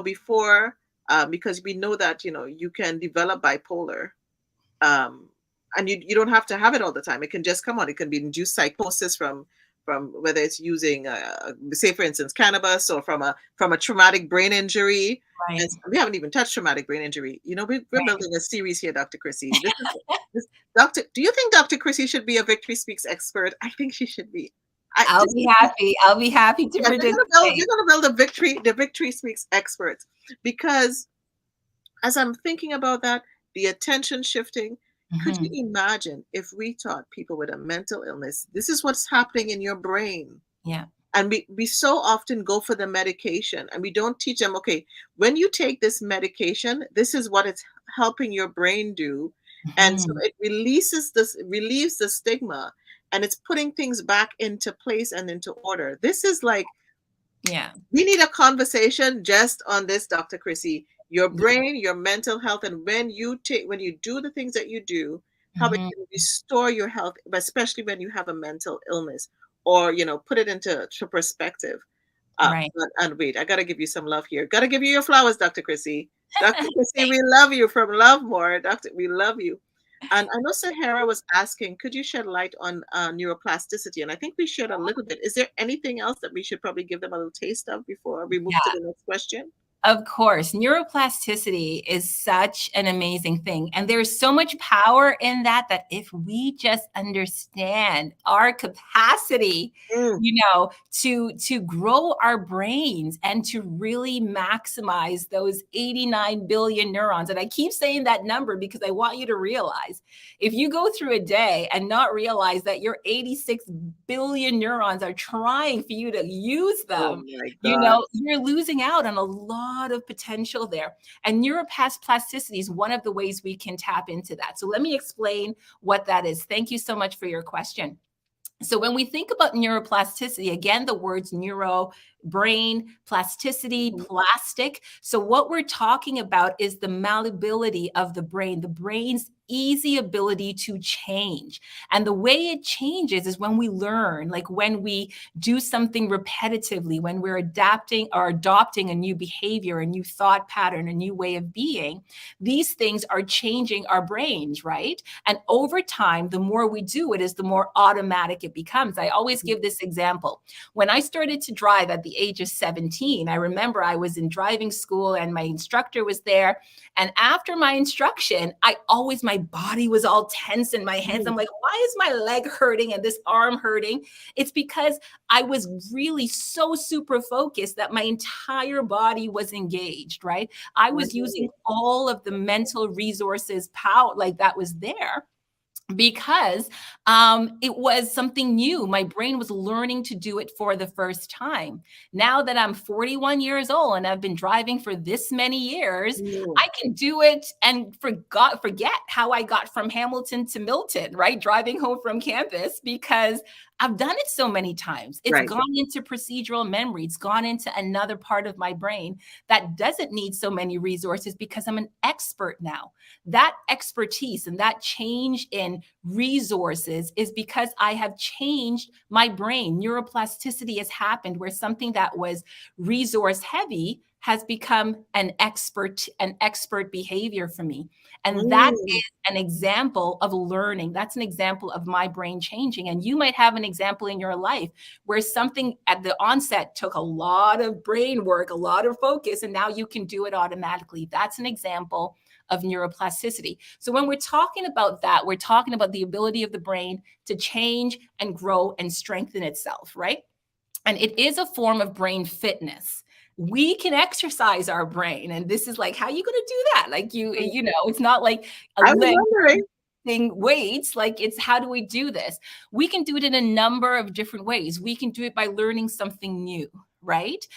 Speaker 1: before, because we know that, you can develop bipolar, and you don't have to have it all the time. It can just come on. It can be induced psychosis from whether it's using, say, for instance, cannabis, or from a traumatic brain injury.
Speaker 2: Right.
Speaker 1: And we haven't even touched traumatic brain injury. We're building a series here, Dr. Krissy. Do you think Dr. Krissy should be a Victory Speaks expert? I think she should be.
Speaker 2: I'll be happy to participate.
Speaker 1: You're going to build the Victory Speaks experts, because as I'm thinking about that, the attention shifting, could you imagine if we taught people with a mental illness, this is what's happening in your brain?
Speaker 2: Yeah.
Speaker 1: And we so often go for the medication, and we don't teach them, okay, when you take this medication, this is what it's helping your brain do. And so it relieves the stigma, and it's putting things back into place and into order. This is like, we need a conversation just on this, Dr. Krissy. Your brain, your mental health, and when you do the things that you do, how it can restore your health, especially when you have a mental illness, or put it into perspective.
Speaker 2: Right.
Speaker 1: And wait, I gotta give you some love here. Gotta give you your flowers, Dr. Krissy. Dr. Krissy, we love you from Love More. We love you. And I know Sahara was asking, could you shed light on neuroplasticity? And I think we shared a little bit. Is there anything else that we should probably give them a little taste of before we move to the next question?
Speaker 2: Of course, neuroplasticity is such an amazing thing. And there's so much power in that if we just understand our capacity, to grow our brains and to really maximize those 89 billion neurons. And I keep saying that number because I want you to realize, if you go through a day and not realize that your 86 billion neurons are trying for you to use them, you're losing out on a lot of potential there. And Neuropath Plasticity is one of the ways we can tap into that. So let me explain what that is. Thank you so much for your question. So when we think about neuroplasticity, again, the words neuro, brain, plasticity, plastic. So what we're talking about is the malleability of the brain's easy ability to change. And the way it changes is when we learn, like when we do something repetitively, when we're adapting or adopting a new behavior, a new thought pattern, a new way of being, these things are changing our brains, right? And over time, the more we do it, is the more automatic it becomes. I always give this example. When I started to drive at the age of 17, I remember I was in driving school and my instructor was there. And after my instruction, my body was all tense in my hands. I'm like, why is my leg hurting and this arm hurting? It's because I was really so super focused that my entire body was engaged, right? I was using all of the mental resources, power, like that was there. Because it was something new. My brain was learning to do it for the first time. Now that I'm 41 years old and I've been driving for this many years, I can do it and forget how I got from Hamilton to Milton, right? Driving home from campus, because I've done it so many times. It's gone into procedural memory. It's gone into another part of my brain that doesn't need so many resources because I'm an expert now. That expertise and that change in resources is because I have changed my brain. Neuroplasticity has happened where something that was resource heavy has become an expert behavior for me. And that
Speaker 1: Mm.
Speaker 2: is an example of learning. That's an example of my brain changing. And you might have an example in your life where something at the onset took a lot of brain work, a lot of focus, and now you can do it automatically. That's an example of neuroplasticity. So when we're talking about that, we're talking about the ability of the brain to change and grow and strengthen itself, right? And it is a form of brain fitness. We can exercise our brain, and this is like, how are you going to do that? Like you know, it's not like a
Speaker 1: I was
Speaker 2: limb
Speaker 1: wondering.
Speaker 2: weights. Like, it's, how do we do this? We can do it in a number of different ways. We can do it by learning something new, right?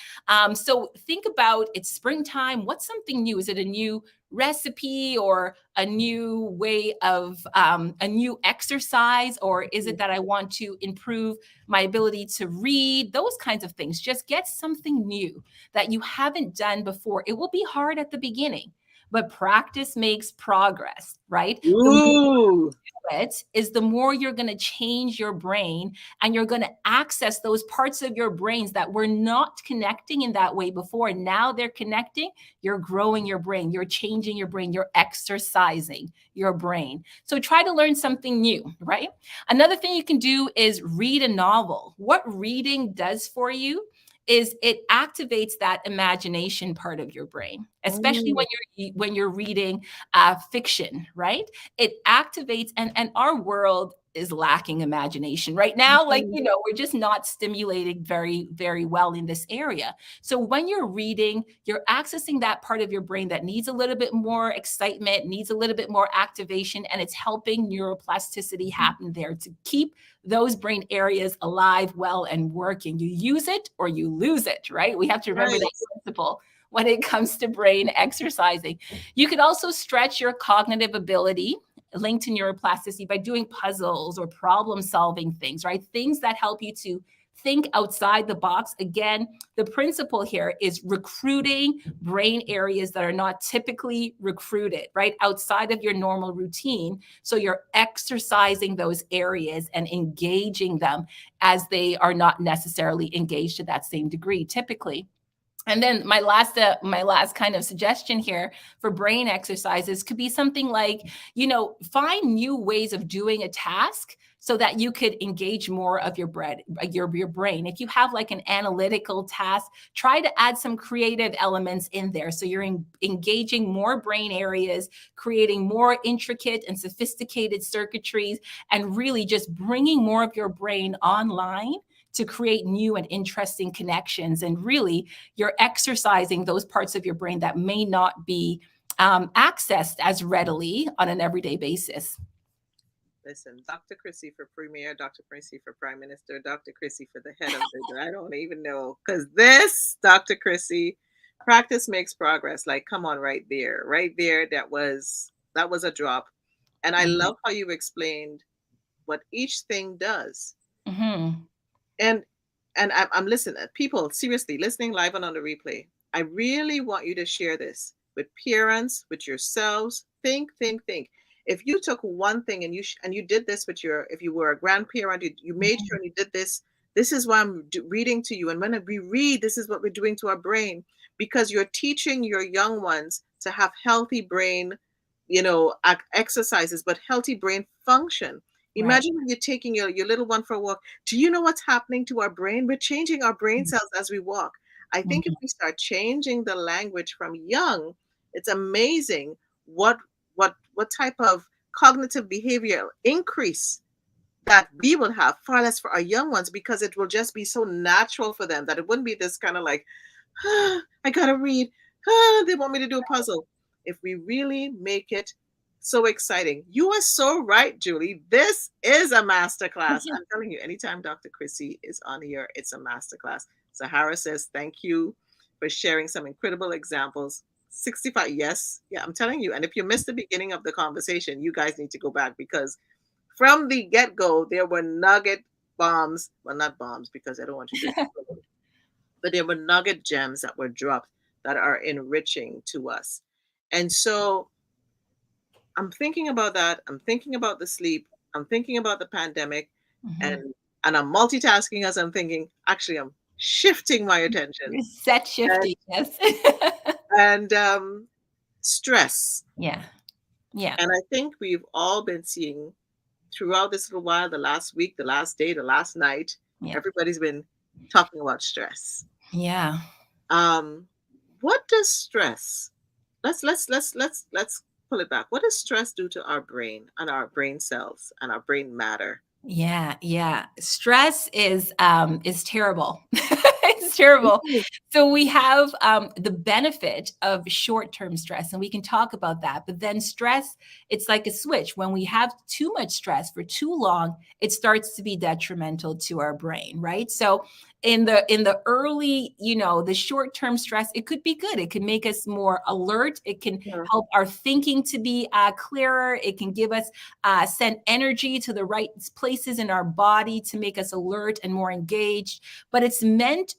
Speaker 2: So think about, it's springtime. What's something new? Is it a new recipe or a new way of a new exercise? Or is it that I want to improve my ability to read? Those kinds of things. Just get something new that you haven't done before. It will be hard at the beginning, but practice makes progress, right? The more
Speaker 1: Ooh.
Speaker 2: it is, the more you're going to change your brain, and you're going to access those parts of your brains that were not connecting in that way before. Now they're connecting. You're growing your brain, you're changing your brain, you're exercising your brain. So try to learn something new, right? Another thing you can do is read a novel. What reading does for you is it activates that imagination part of your brain, especially
Speaker 1: Mm.
Speaker 2: when you're reading fiction, right? It activates, and our world is lacking imagination right now. Like,
Speaker 1: Mhm.
Speaker 2: you know, we're just not stimulated very, very well in this area. So when you're reading, you're accessing that part of your brain that needs a little bit more excitement, needs a little bit more activation, and it's helping neuroplasticity happen there to keep those brain areas alive, well, and working. You use it or you lose it, right? We have to remember that
Speaker 1: Right.
Speaker 2: principle when it comes to brain exercising. You could also stretch your cognitive ability linked to neuroplasticity by doing puzzles or problem solving things, right? Things that help you to think outside the box. Again, the principle here is recruiting brain areas that are not typically recruited, right? Outside of your normal routine. So you're exercising those areas and engaging them as they are not necessarily engaged to that same degree typically. And then my last kind of suggestion here for brain exercises could be something like, you know, find new ways of doing a task so that you could engage more of your brain. If you have like an analytical task, try to add some creative elements in there so you're engaging more brain areas, creating more intricate and sophisticated circuitries, and really just bringing more of your brain online to create new and interesting connections. And really, you're exercising those parts of your brain that may not be accessed as readily on an everyday basis.
Speaker 1: Listen, Dr. Krissy for Premier, Dr. Krissy for Prime Minister, Dr. Krissy for the head of the, I don't even know. Because this, Dr. Krissy, practice makes progress. Like, come on, right there. Right there. That was a drop. And I
Speaker 2: Mhm.
Speaker 1: love how you explained what each thing does.
Speaker 2: Mhm.
Speaker 1: And I'm listening. People, seriously, listening live and on the replay. I really want you to share this with parents, with yourselves. Think. If you took one thing and you did this with your, if you were a grandparent, you made sure you did this. This is why I'm reading to you. And when we read, this is what we're doing to our brain, because you're teaching your young ones to have healthy brain, exercises, but healthy brain function.
Speaker 2: Right.
Speaker 1: Imagine when you're taking your little one for a walk. Do you know what's happening to our brain? We're changing our brain cells as we walk. I think if
Speaker 2: Mhm.
Speaker 1: we start changing the language from young, it's amazing what type of cognitive behavioral increase that we will have, far less for our young ones, because it will just be so natural for them that it wouldn't be this kind of like, I gotta read. They want me to do a puzzle. If we really make it so exciting. You are so right, Julie. This is a masterclass. I'm telling you, anytime Dr. Krissy is on here, it's a masterclass. Sahara says, thank you for sharing some incredible examples. 65, yes. Yeah, I'm telling you. And if you missed the beginning of the conversation, you guys need to go back, because from the get go, there were nugget bombs. Well, not bombs, because I don't want you to explode, but there were nugget gems that were dropped that are enriching to us. And so I'm thinking about that. I'm thinking about the sleep. I'm thinking about the pandemic,
Speaker 2: Mhm.
Speaker 1: and I'm multitasking as I'm thinking. Actually, I'm shifting my attention.
Speaker 2: Set shifting, yes.
Speaker 1: And stress.
Speaker 2: Yeah. Yeah.
Speaker 1: And I think we've all been seeing throughout this little while, the last week, the last day, the last night,
Speaker 2: Yeah.
Speaker 1: everybody's been talking about stress.
Speaker 2: Yeah.
Speaker 1: What does stress? Let's pull it back. What does stress do to our brain and our brain cells and our brain matter?
Speaker 2: Yeah, yeah. Stress is terrible. It's terrible.
Speaker 1: Mhm.
Speaker 2: So we have the benefit of short-term stress, and we can talk about that. But then stress, it's like a switch. When we have too much stress for too long, it starts to be detrimental to our brain, right? So in the early, the short-term stress, it could be good. It can make us more alert. It can
Speaker 1: Yeah.
Speaker 2: help our thinking to be clearer. It can give us send energy to the right places in our body to make us alert and more engaged. But it's meant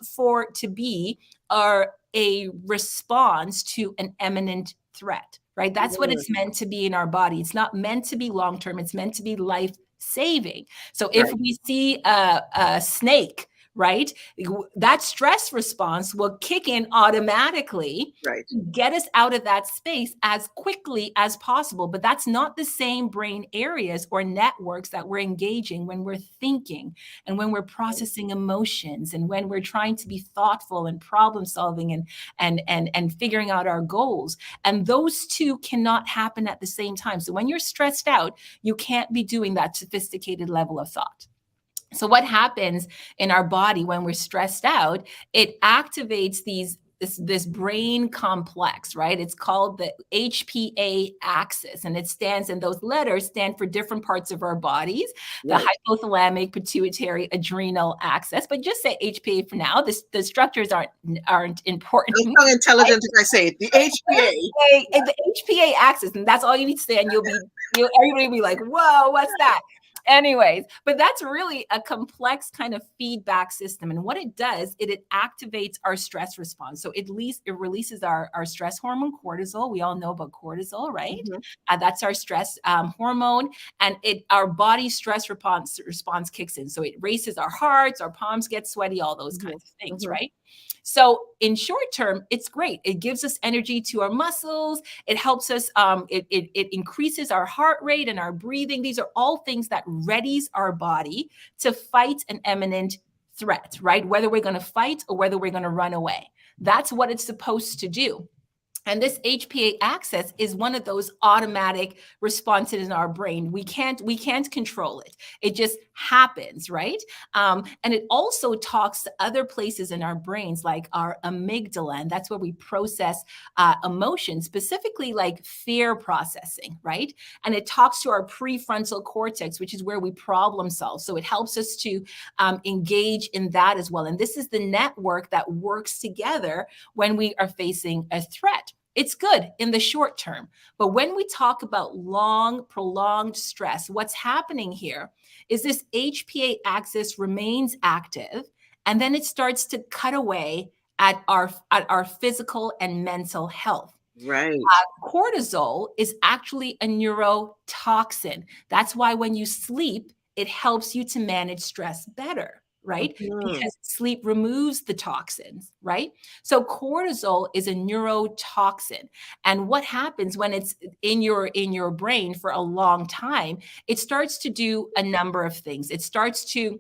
Speaker 2: to be a response to an imminent threat, right? That's what
Speaker 1: Mhm.
Speaker 2: it's meant to be in our body. It's not meant to be long term. It's meant to be life saving. So if
Speaker 1: Right.
Speaker 2: we see a snake, right, that stress response will kick in automatically,
Speaker 1: Right.
Speaker 2: get us out of that space as quickly as possible. But that's not the same brain areas or networks that we're engaging when we're thinking and when we're processing emotions and when we're trying to be thoughtful and problem solving and figuring out our goals. And those two cannot happen at the same time. So when you're stressed out, you can't be doing that sophisticated level of thought. So what happens in our body when we're stressed out? It activates this brain complex, right? It's called the HPA axis, and those letters stand for different parts of our bodies, the
Speaker 1: Right.
Speaker 2: hypothalamic, pituitary, adrenal axis. But just say HPA for now. The structures aren't important.
Speaker 1: I sound intelligent if I say it. The HPA.
Speaker 2: The HPA axis, and that's all you need to say, and everybody will be like, "Whoa, what's that?" Anyways, but that's really a complex kind of feedback system. And what it does, it activates our stress response. So it releases our stress hormone, cortisol. We all know about cortisol, right?
Speaker 1: Mhm.
Speaker 2: That's our stress hormone. And our body stress response kicks in. So it races our hearts, our palms get sweaty, all those
Speaker 1: Mhm.
Speaker 2: kinds of things,
Speaker 1: Mhm.
Speaker 2: right? So in short term, it's great. It gives us energy to our muscles. It helps us, it increases our heart rate and our breathing. These are all things that readies our body to fight an imminent threat, right? Whether we're going to fight or whether we're going to run away. That's what it's supposed to do. And this HPA axis is one of those automatic responses in our brain. We can't control it. It just happens, right? And it also talks to other places in our brains, like our amygdala, and that's where we process emotions, specifically like fear processing, right? And it talks to our prefrontal cortex, which is where we problem solve. So it helps us to engage in that as well. And this is the network that works together when we are facing a threat. It's good in the short term. But when we talk about long, prolonged stress, what's happening here is this HPA axis remains active, and then it starts to cut away at our physical and mental health.
Speaker 1: Right.
Speaker 2: Cortisol is actually a neurotoxin. That's why when you sleep, it helps you to manage stress better, right?
Speaker 1: Mhm.
Speaker 2: Because sleep removes the toxins, right? So cortisol is a neurotoxin. And what happens when it's in your brain for a long time, it starts to do a number of things. It starts to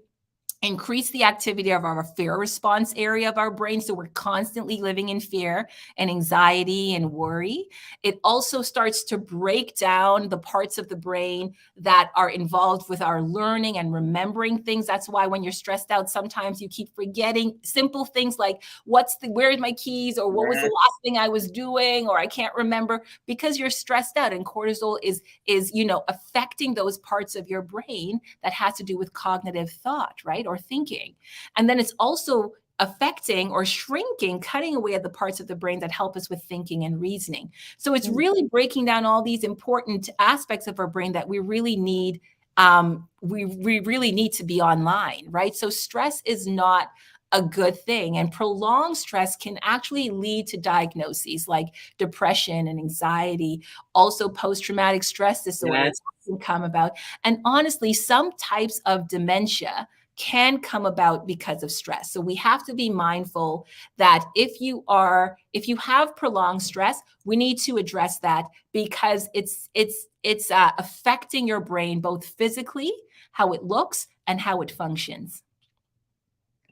Speaker 2: increase the activity of our fear response area of our brain. So we're constantly living in fear and anxiety and worry. It also starts to break down the parts of the brain that are involved with our learning and remembering things. That's why when you're stressed out, sometimes you keep forgetting simple things like where's my keys, or what was the
Speaker 1: Yes.
Speaker 2: last thing I was doing, or I can't remember, because you're stressed out. And cortisol is affecting those parts of your brain that has to do with cognitive thought, right? Or thinking. And then it's also affecting or shrinking, cutting away at the parts of the brain that help us with thinking and reasoning. So it's
Speaker 1: Mhm.
Speaker 2: really breaking down all these important aspects of our brain that we really need. We really need to be online, right? So stress is not a good thing, and prolonged stress can actually lead to diagnoses like depression and anxiety, also post-traumatic stress disorder
Speaker 1: Yes.
Speaker 2: can come about, and honestly, some types of dementia can come about because of stress. So we have to be mindful that if you have prolonged stress, we need to address that, because it's affecting your brain both physically, how it looks, and how it functions.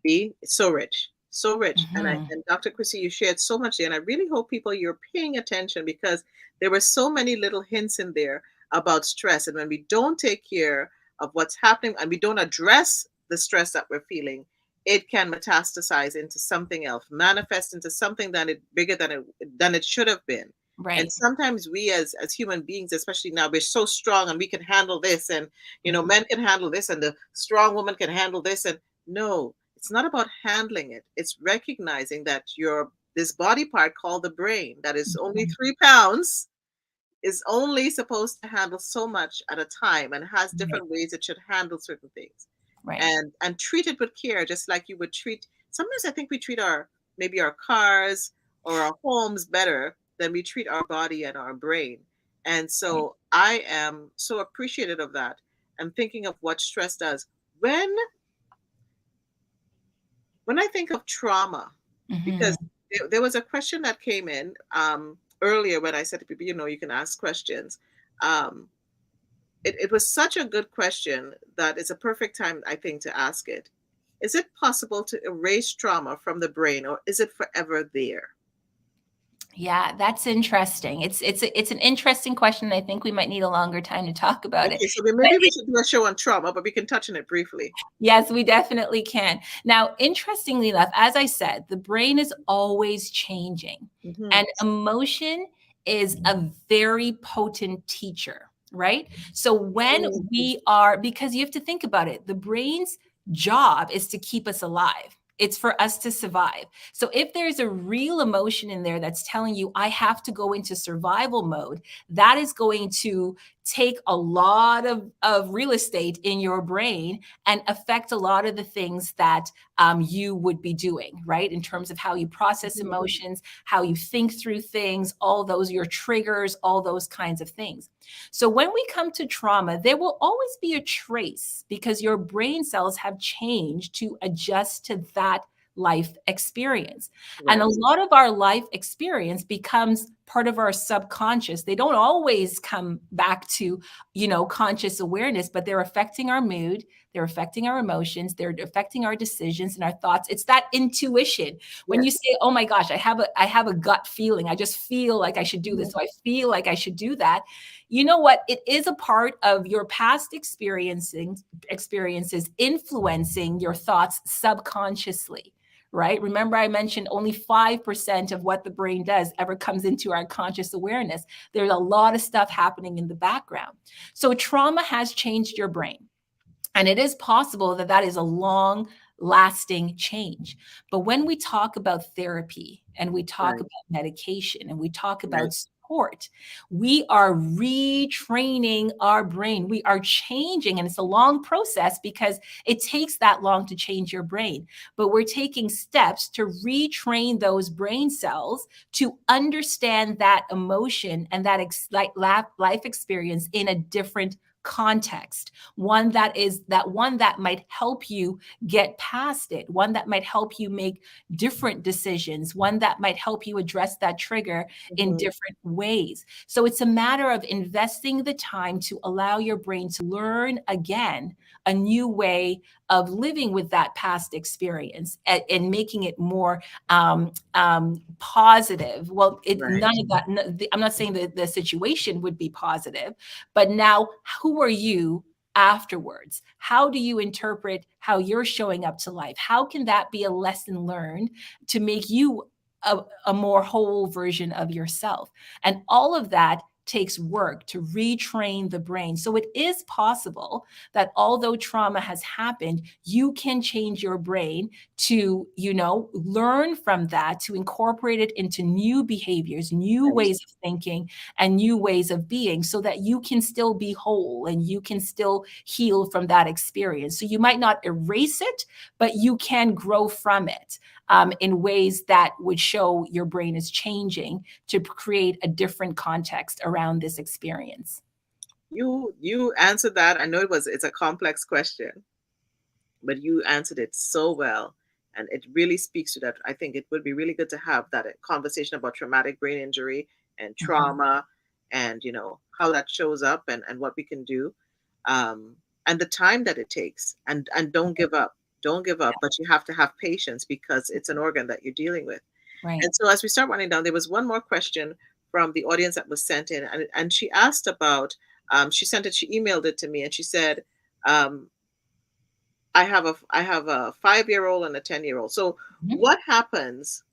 Speaker 1: It's so rich, so rich.
Speaker 2: Mm-hmm.
Speaker 1: And Dr. Krissy, you shared so much there, and I really hope people, you're paying attention, because there were so many little hints in there about stress. And when we don't take care of what's happening and we don't address the stress that we're feeling, it can metastasize into something else, manifest into something bigger than it should have been. And
Speaker 2: Right.
Speaker 1: sometimes we as human beings, especially now, we're so strong and we can handle this, and
Speaker 2: Mhm.
Speaker 1: men can handle this, and the strong woman can handle this. And no, it's not about handling it. It's recognizing that this body part called the brain, that is only
Speaker 2: Mhm.
Speaker 1: 3 pounds, is only supposed to handle so much at a time, and has
Speaker 2: Right.
Speaker 1: different ways it should handle certain things.
Speaker 2: Right.
Speaker 1: And treat it with care, just like you would treat. Sometimes I think we treat maybe our cars or our homes better than we treat our body and our brain. And
Speaker 2: Right.
Speaker 1: so I am so appreciative of that. And thinking of what stress does. When I think of trauma,
Speaker 2: Mhm.
Speaker 1: because there was a question that came in earlier when I said to people, you can ask questions. Um, it was such a good question that it's a perfect time, I think, to ask it. Is it possible to erase trauma from the brain, or is it forever there?
Speaker 2: Yeah, that's interesting. It's an interesting question. I think we might need a longer time to talk about it.
Speaker 1: Okay, so
Speaker 2: But
Speaker 1: maybe we should do a show on trauma, but we can touch on it briefly.
Speaker 2: yes, we definitely can. Now, interestingly enough, as I said, the brain is always changing,
Speaker 1: Hmm.
Speaker 2: and emotion is a very potent teacher, right? So when because you have to think about it, the brain's job is to keep us alive. It's for us to survive. So if there's a real emotion in there that's telling you, I have to go into survival mode, that is going to take a lot of real estate in your brain and affect a lot of the things that you would be doing, right? In terms of how you process
Speaker 1: Hmm.
Speaker 2: emotions, how you think through things, all those, your triggers, all those kinds of things. So when we come to trauma, there will always be a trace because your brain cells have changed to adjust to that life experience. And a
Speaker 1: Right.
Speaker 2: lot of our life experience becomes part of our subconscious. They don't always come back to, conscious awareness, but they're affecting our mood, they're affecting our emotions, they're affecting our decisions and our thoughts. It's that intuition. When you
Speaker 1: Yes.
Speaker 2: say, "Oh my gosh, I have a gut feeling. I just feel like I should do this.
Speaker 1: Mhm.
Speaker 2: So I feel like I should do that." You know what? It is a part of your past experiences influencing your thoughts subconsciously, right? Remember, I mentioned only 5% of what the brain does ever comes into our conscious awareness. There's a lot of stuff happening in the background. So, trauma has changed your brain. And it is possible that that is a long lasting change. But when we talk about therapy and we talk
Speaker 1: Right.
Speaker 2: about medication and we talk
Speaker 1: Right.
Speaker 2: about support, we are retraining our brain. We are changing, and it's a long process because it takes that long to change your brain. But we're taking steps to retrain those brain cells to understand that emotion and that life experience in a different context, one that might help you get past it, one that might help you make different decisions, one that might help you address that trigger in
Speaker 1: Hmm.
Speaker 2: different ways. So it's a matter of investing the time to allow your brain to learn again a new way of living with that past experience and making it more positive. Well,
Speaker 1: Right.
Speaker 2: none of that. I'm not saying that the situation would be positive, but now, who are you afterwards? How do you interpret how you're showing up to life? How can that be a lesson learned to make you a more whole version of yourself? And all of that takes work to retrain the brain. So it is possible that although trauma has happened, you can change your brain to, learn from that, to incorporate it into new behaviors, new
Speaker 1: Right.
Speaker 2: ways of thinking, and new ways of being so that you can still be whole and you can still heal from that experience. So you might not erase it, but you can grow from it in ways that would show your brain is changing to create a different context around this experience.
Speaker 1: You answered that. I know it's a complex question. but you answered it so well. And it really speaks to that. I think it would be really good to have that conversation about traumatic brain injury and
Speaker 2: Mhm.
Speaker 1: trauma, and how that shows up, and what we can do, um, and the time that it takes. And don't give up. Don't give up, but you have to have patience because it's an organ that you're dealing with.
Speaker 2: Right.
Speaker 1: And so as we start running down, there was one more question from the audience that was sent in, and she asked about, she emailed it to me, and she said, um, I have a 5-year-old and a 10-year-old. So
Speaker 2: Mhm.
Speaker 1: what happens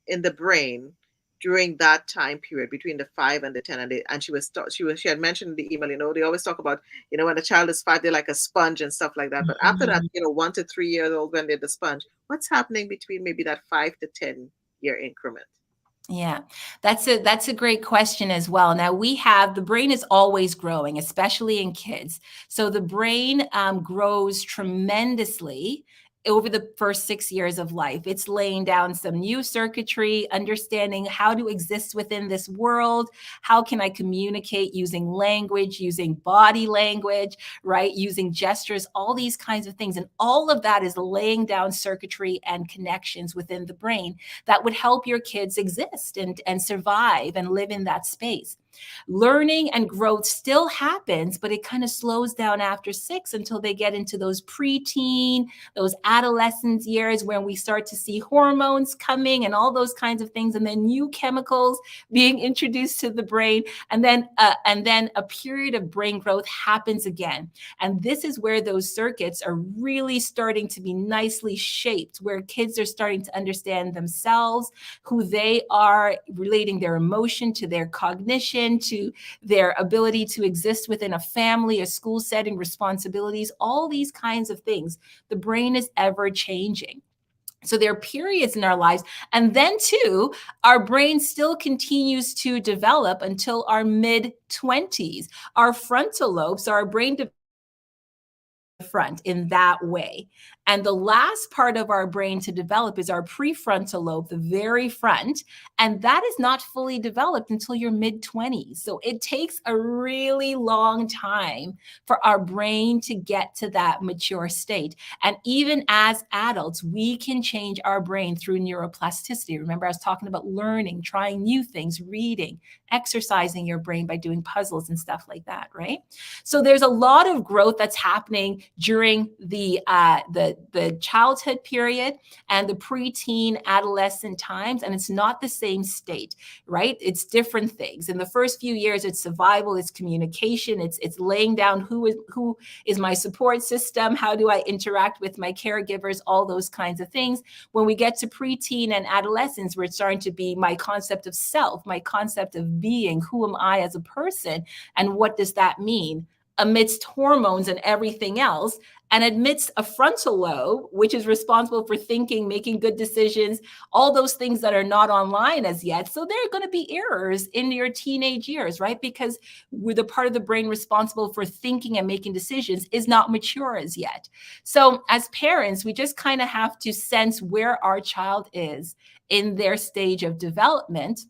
Speaker 1: in the brain during that time period between the 5 and the 10? And she had mentioned in the email, they always talk about, when a child is 5, they're like a sponge and stuff like that. But after that,
Speaker 2: Mhm.
Speaker 1: 1 to 3 years old, when they're the sponge, what's happening between maybe that 5 to 10 year increment?
Speaker 2: Yeah, that's a great question as well. Now we have the brain is always growing, especially in kids. So the brain grows tremendously over the first 6 years of life. It's laying down some new circuitry, understanding how to exist within this world. How can I communicate using language, using body language, right? Using gestures, all these kinds of things. And all of that is laying down circuitry and connections within the brain that would help your kids exist and survive and live in that space. Learning and growth still happens, but it kind of slows down after 6 until they get into those preteen, those adolescence years when we start to see hormones coming and all those kinds of things, and then new chemicals being introduced to the brain, and then a period of brain growth happens again. And this is where those circuits are really starting to be nicely shaped, where kids are starting to understand themselves, who they are, relating their emotion to their cognition, to their ability to exist within a family, a school setting, responsibilities, all these kinds of things. The brain is ever changing. So there are periods in our lives. And then, too, our brain still continues to develop until our mid 20s. Our frontal lobes, our brain front in that way. And the last part of our brain to develop is our prefrontal lobe, the very front. And that is not fully developed until your mid 20s. So it takes a really long time for our brain to get to that mature state. And even as adults, we can change our brain through neuroplasticity. Remember, I was talking about learning, trying new things, reading, exercising your brain by doing puzzles and stuff like that, right? So there's a lot of growth that's happening during the childhood period and the preteen adolescent times, and it's not the same state, right? It's different things. In the first few years, it's survival, it's communication, it's laying down who is my support system, how do I interact with my caregivers, all those kinds of things. When we get to preteen and adolescence, we're starting to be my concept of self, my concept of being, who am I as a person, and what does that mean? Amidst hormones and everything else, and amidst a frontal lobe, which is responsible for thinking, making good decisions, all those things that are not online as yet. So there are going to be errors in your teenage years, right? Because we're the part of the brain responsible for thinking and making decisions is not mature as yet. So as parents, we just kind of have to sense where our child is in their stage of development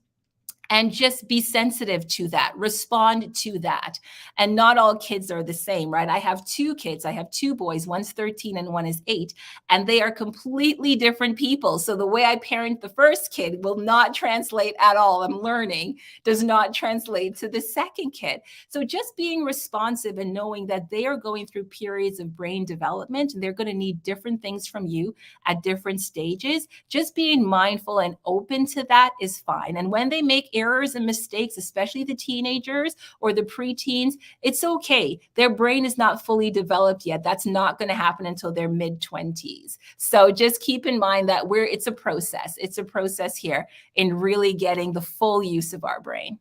Speaker 2: and just be sensitive to that, respond to that. And not all kids are the same, right? I have 2 kids. I have 2 boys. One's 13 and one is 8, and they are completely different people. So the way I parent the first kid will not translate at all. I'm learning does not translate to the second kid. So just being responsive and knowing that they are going through periods of brain development and they're going to need different things from you at different stages, just being mindful and open to that is fine. And when they make errors and mistakes, especially the teenagers or the preteens, it's okay. Their brain is not fully developed yet. That's not going to happen until their mid 20s. So just keep in mind that it's a process. It's a process here in really getting the full use of our brain.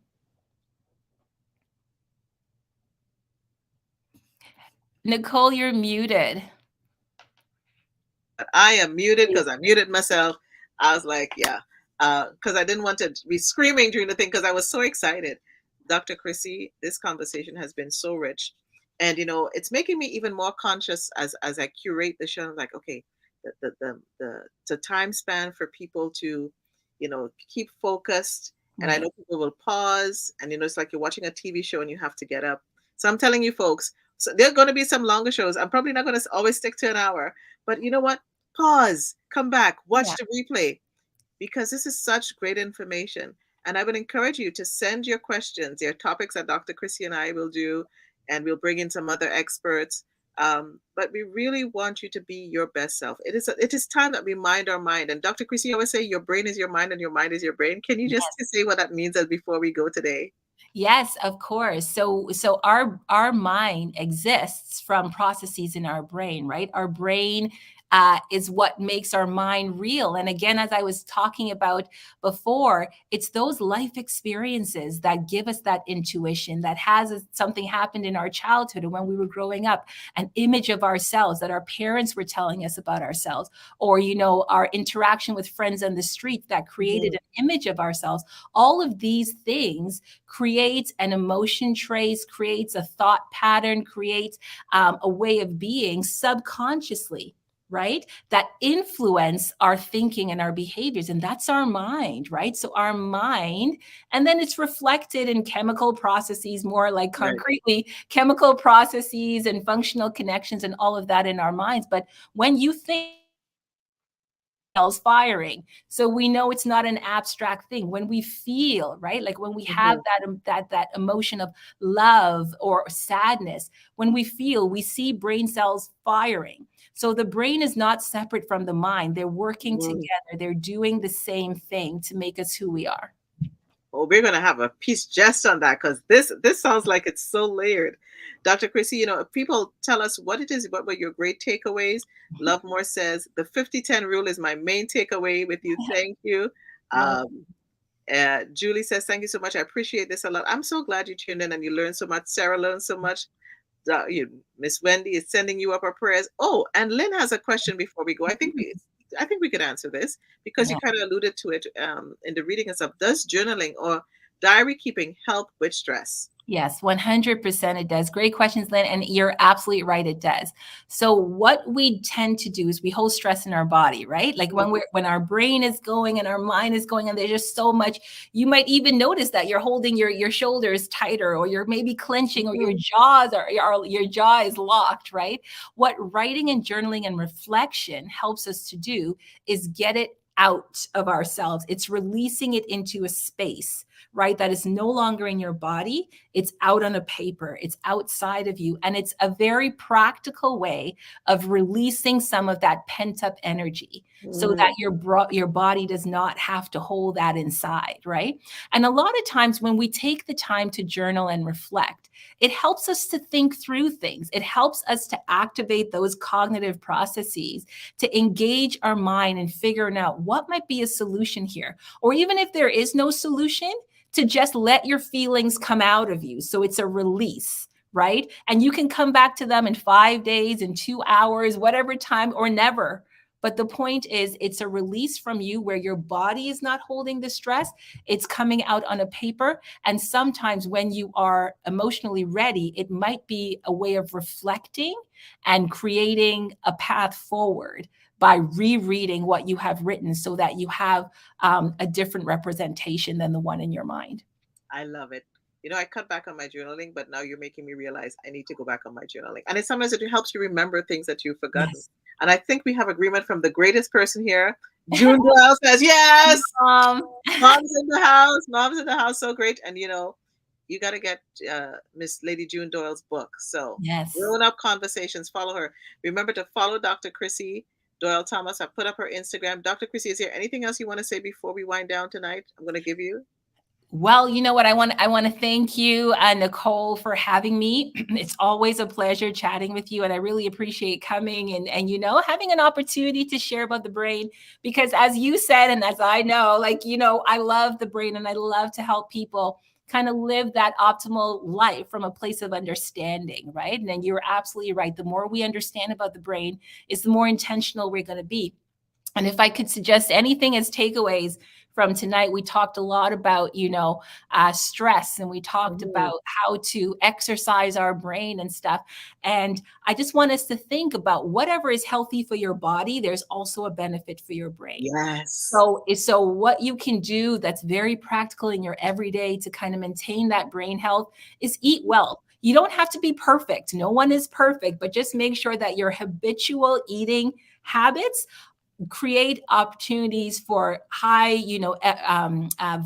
Speaker 2: NIcole, you're muted.
Speaker 1: I am muted because I muted myself. I was like, yeah, because I didn't want to be screaming during the thing because I was so excited. Dr. Krissy, this conversation has been so rich. And, it's making me even more conscious as I curate the show. I'm like, okay, the time span for people to, keep focused. And I
Speaker 2: Right.
Speaker 1: know people will pause. And, it's like you're watching a TV show and you have to get up. So I'm telling you, folks, So there are going to be some longer shows. I'm probably not going to always stick to an hour, but you know what? Pause, come back, watch
Speaker 2: Yeah.
Speaker 1: the replay, because this is such great information. And I would encourage you to send your questions, your topics that Dr. Krissy and I will do, and we'll bring in some other experts. But we really want you to be your best self. It is time that we mind our mind. And Dr. Krissy always say, your brain is your mind and your mind is your brain. Can you just say what that means as before we go today?
Speaker 2: Yes, of course. So our mind exists from processes in our brain, right? Our brain is what makes our mind real. And again, as I was talking about before, it's those life experiences that give us that intuition, that has something happened in our childhood or when we were growing up, an image of ourselves that our parents were telling us about ourselves, or our interaction with friends on the street that created an image of ourselves. All of these things creates an emotion trace, creates a thought pattern, creates a way of being subconsciously, right? That influence our thinking and our behaviors. And that's our mind, right? So our mind, and then it's reflected in chemical processes, more like
Speaker 1: Right.
Speaker 2: concretely, chemical processes and functional connections and all of that in our minds. But when you think, cells firing, so we know it's not an abstract thing. When we feel, right, like when we have that emotion of love or sadness, when we feel, we see brain cells firing. So the brain is not separate from the mind. They're working together. They're doing the same thing to make us who we are.
Speaker 1: Well, we're going to have a piece just on that, because this sounds like it's so layered. Dr. Krissy, if people tell us what it is, what were your great takeaways? Lovemore says the 50-10 rule is my main takeaway with you. Thank you.
Speaker 2: Well,
Speaker 1: Julie says, thank you so much. I appreciate this a lot. I'm so glad you tuned in and you learned so much. Sarah learned so much. Miss Wendy is sending you up our prayers. Oh, and Lynn has a question before we go. I think we could answer this, because you
Speaker 2: yeah.
Speaker 1: kind of alluded to it in the reading and stuff. Does journaling or diary keeping help with stress?
Speaker 2: Yes, 100% it does. Great questions, Lynn. And you're absolutely right, it does. So what we tend to do is we hold stress in our body, right? Like when our brain is going and our mind is going, and there's just so much, you might even notice that you're holding your shoulders tighter, or you're maybe clenching, or your jaw is locked, right? What writing and journaling and reflection helps us to do is get it out of ourselves. It's releasing it into a space, right? That is no longer in your body. It's out on a paper. It's outside of you. And it's a very practical way of releasing some of that pent up energy, so that your body does not have to hold that inside, right? And a lot of times when we take the time to journal and reflect, it helps us to think through things. It helps us to activate those cognitive processes, to engage our mind and figuring out what might be a solution here. Or even if there is no solution, to just let your feelings come out of you. So it's a release, right? And you can come back to them in 5 days, in 2 hours, whatever time, or never. But the point is, it's a release from you where your body is not holding the stress. It's coming out on a paper. And sometimes when you are emotionally ready, it might be a way of reflecting and creating a path forward by rereading what you have written, so that you have a different representation than the one in your mind.
Speaker 1: I love it. I cut back on my journaling, but now you're making me realize I need to go back on my journaling. And sometimes it helps you remember things that you've forgotten.
Speaker 2: Yes.
Speaker 1: And I think we have agreement from the greatest person here. June Doyle says, yes, mom's in the house. Mom's in the house. So great. And you got to get Miss Lady June Doyle's book. So
Speaker 2: Yes.
Speaker 1: Grown Up Conversations, follow her. Remember to follow Dr. Krissy Doyle-Thomas. I put up her Instagram. Dr. Krissy, is there anything else you want to say before we wind down tonight? I'm going to give you.
Speaker 2: Well, you know what? I want to thank you, NIcole, for having me. It's always a pleasure chatting with you, and I really appreciate coming and having an opportunity to share about the brain, because as you said, and as I know, I love the brain, and I love to help people kind of live that optimal life from a place of understanding, right? And then you're absolutely right. The more we understand about the brain, is the more intentional we're going to be. And if I could suggest anything as takeaways from tonight, we talked a lot about, stress, and we talked about how to exercise our brain and stuff. And I just want us to think about whatever is healthy for your body, there's also a benefit for your brain.
Speaker 1: Yes.
Speaker 2: So what you can do that's very practical in your everyday to kind of maintain that brain health is eat well. You don't have to be perfect. No one is perfect, but just make sure that your habitual eating habits create opportunities for high,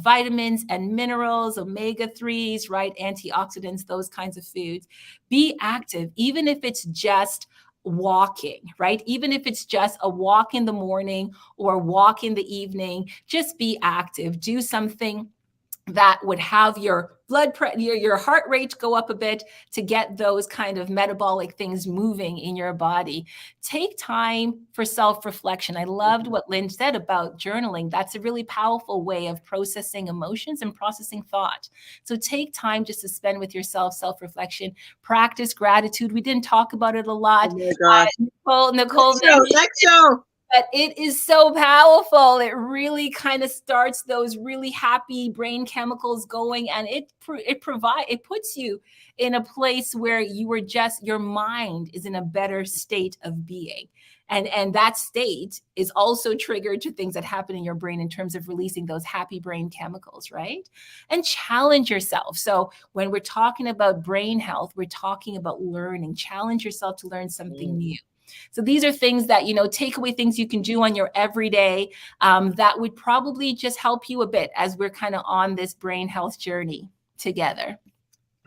Speaker 2: vitamins and minerals, omega-3s, right? Antioxidants, those kinds of foods. Be active, even if it's just walking, right? Even if it's just a walk in the morning or a walk in the evening, just be active. Do something that would have your blood pressure, your heart rate go up a bit to get those kind of metabolic things moving in your body. Take time for self-reflection. I loved what Lynn said about journaling. That's a really powerful way of processing emotions and processing thought. So take time just to spend with yourself, self-reflection, practice gratitude. We didn't talk about it a lot.
Speaker 1: Oh my gosh.
Speaker 2: NIcole
Speaker 1: Next show.
Speaker 2: But it is so powerful. It really kind of starts those really happy brain chemicals going, and it puts you in a place where your mind is in a better state of being. And that state is also triggered to things that happen in your brain in terms of releasing those happy brain chemicals, right? And challenge yourself. So when we're talking about brain health, we're talking about learning. Challenge yourself to learn something new. So these are things that, takeaway things you can do on your everyday that would probably just help you a bit as we're kind of on this brain health journey together.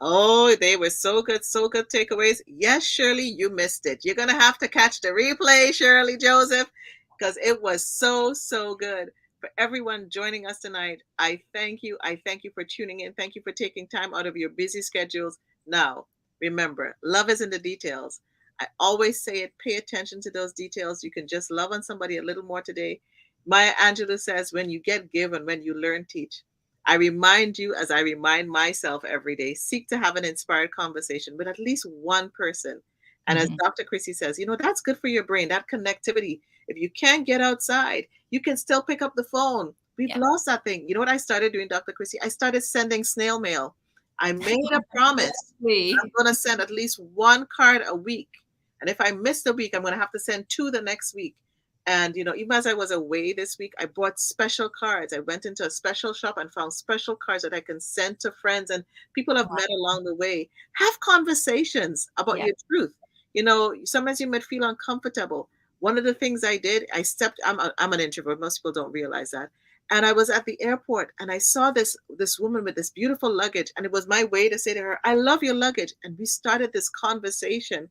Speaker 1: Oh, they were so good takeaways. Yes, Shirley, you missed it. You're going to have to catch the replay, Shirley Joseph, because it was so good. For everyone joining us tonight, I thank you. I thank you for tuning in. Thank you for taking time out of your busy schedules. Now, remember, love is in the details. I always say it, pay attention to those details. You can just love on somebody a little more today. Maya Angelou says, when you get, give, and when you learn, teach. I remind you, as I remind myself every day, seek to have an inspired conversation with at least one person. And as Dr. Krissy says, that's good for your brain, that connectivity. If you can't get outside, you can still pick up the phone. We've lost that thing. You know what I started doing, Dr. Krissy? I started sending snail mail. I made a promise. I'm going to send at least one card a week. And if I miss the week, I'm going to have to send 2 the next week. And, even as I was away this week, I bought special cards. I went into a special shop and found special cards that I can send to friends and people I've met along the way. Have conversations about your truth. Sometimes you might feel uncomfortable. One of the things I did, I'm an introvert. Most people don't realize that. And I was at the airport and I saw this woman with this beautiful luggage. And it was my way to say to her, I love your luggage. And we started this conversation.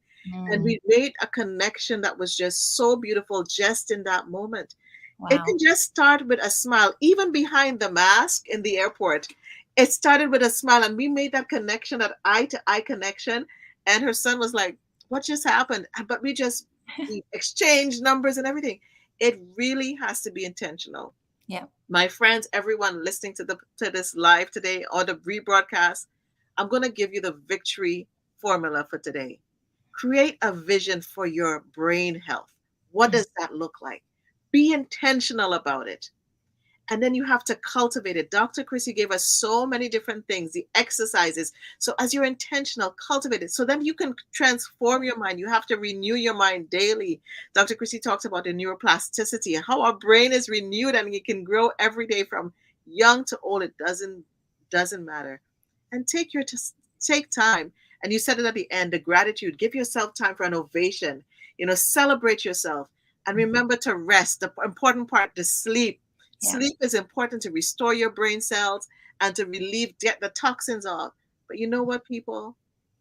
Speaker 1: And we made a connection that was just so beautiful just in that moment. Wow. It can just start with a smile, even behind the mask in the airport. It started with a smile and we made that connection, that eye-to-eye connection. And her son was like, what just happened? But we exchanged numbers and everything. It really has to be intentional.
Speaker 2: Yeah.
Speaker 1: My friends, everyone listening to this live today or the rebroadcast, I'm going to give you the victory formula for today. Create a vision for your brain health. What does that look like? Be intentional about it. And then you have to cultivate it. Dr. Krissy gave us so many different things, the exercises. So as you're intentional, cultivate it. So then you can transform your mind. You have to renew your mind daily. Dr. Krissy talks about the neuroplasticity and how our brain is renewed and it can grow every day from young to old. It doesn't matter. And take time. And you said it at the end, the gratitude. Give yourself time for an ovation. Celebrate yourself. And remember to rest. The important part, the sleep. Yeah. Sleep is important to restore your brain cells and to get the toxins off. But you know what, people?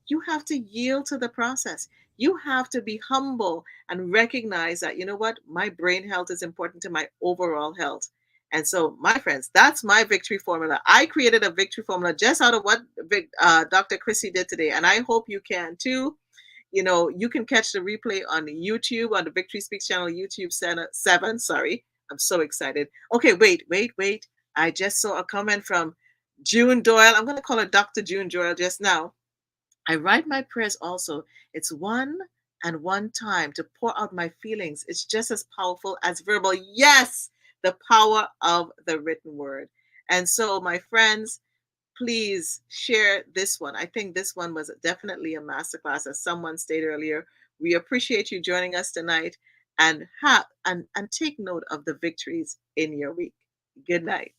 Speaker 1: You have to yield to the process. You have to be humble and recognize that, my brain health is important to my overall health. And so, my friends, that's my victory formula. I created a victory formula just out of what Dr. Krissy did today. And I hope you can too. You can catch the replay on YouTube, on the Victory Speaks channel, YouTube 7. Sorry, I'm so excited. Okay, wait. I just saw a comment from June Doyle. I'm going to call her Dr. June Doyle just now. I write my prayers also. It's one time to pour out my feelings. It's just as powerful as verbal. Yes, the power of the written word. And so, my friends, please share this one. I think this one was definitely a masterclass, as someone stated earlier. We appreciate you joining us tonight, and take note of the victories in your week. Good night.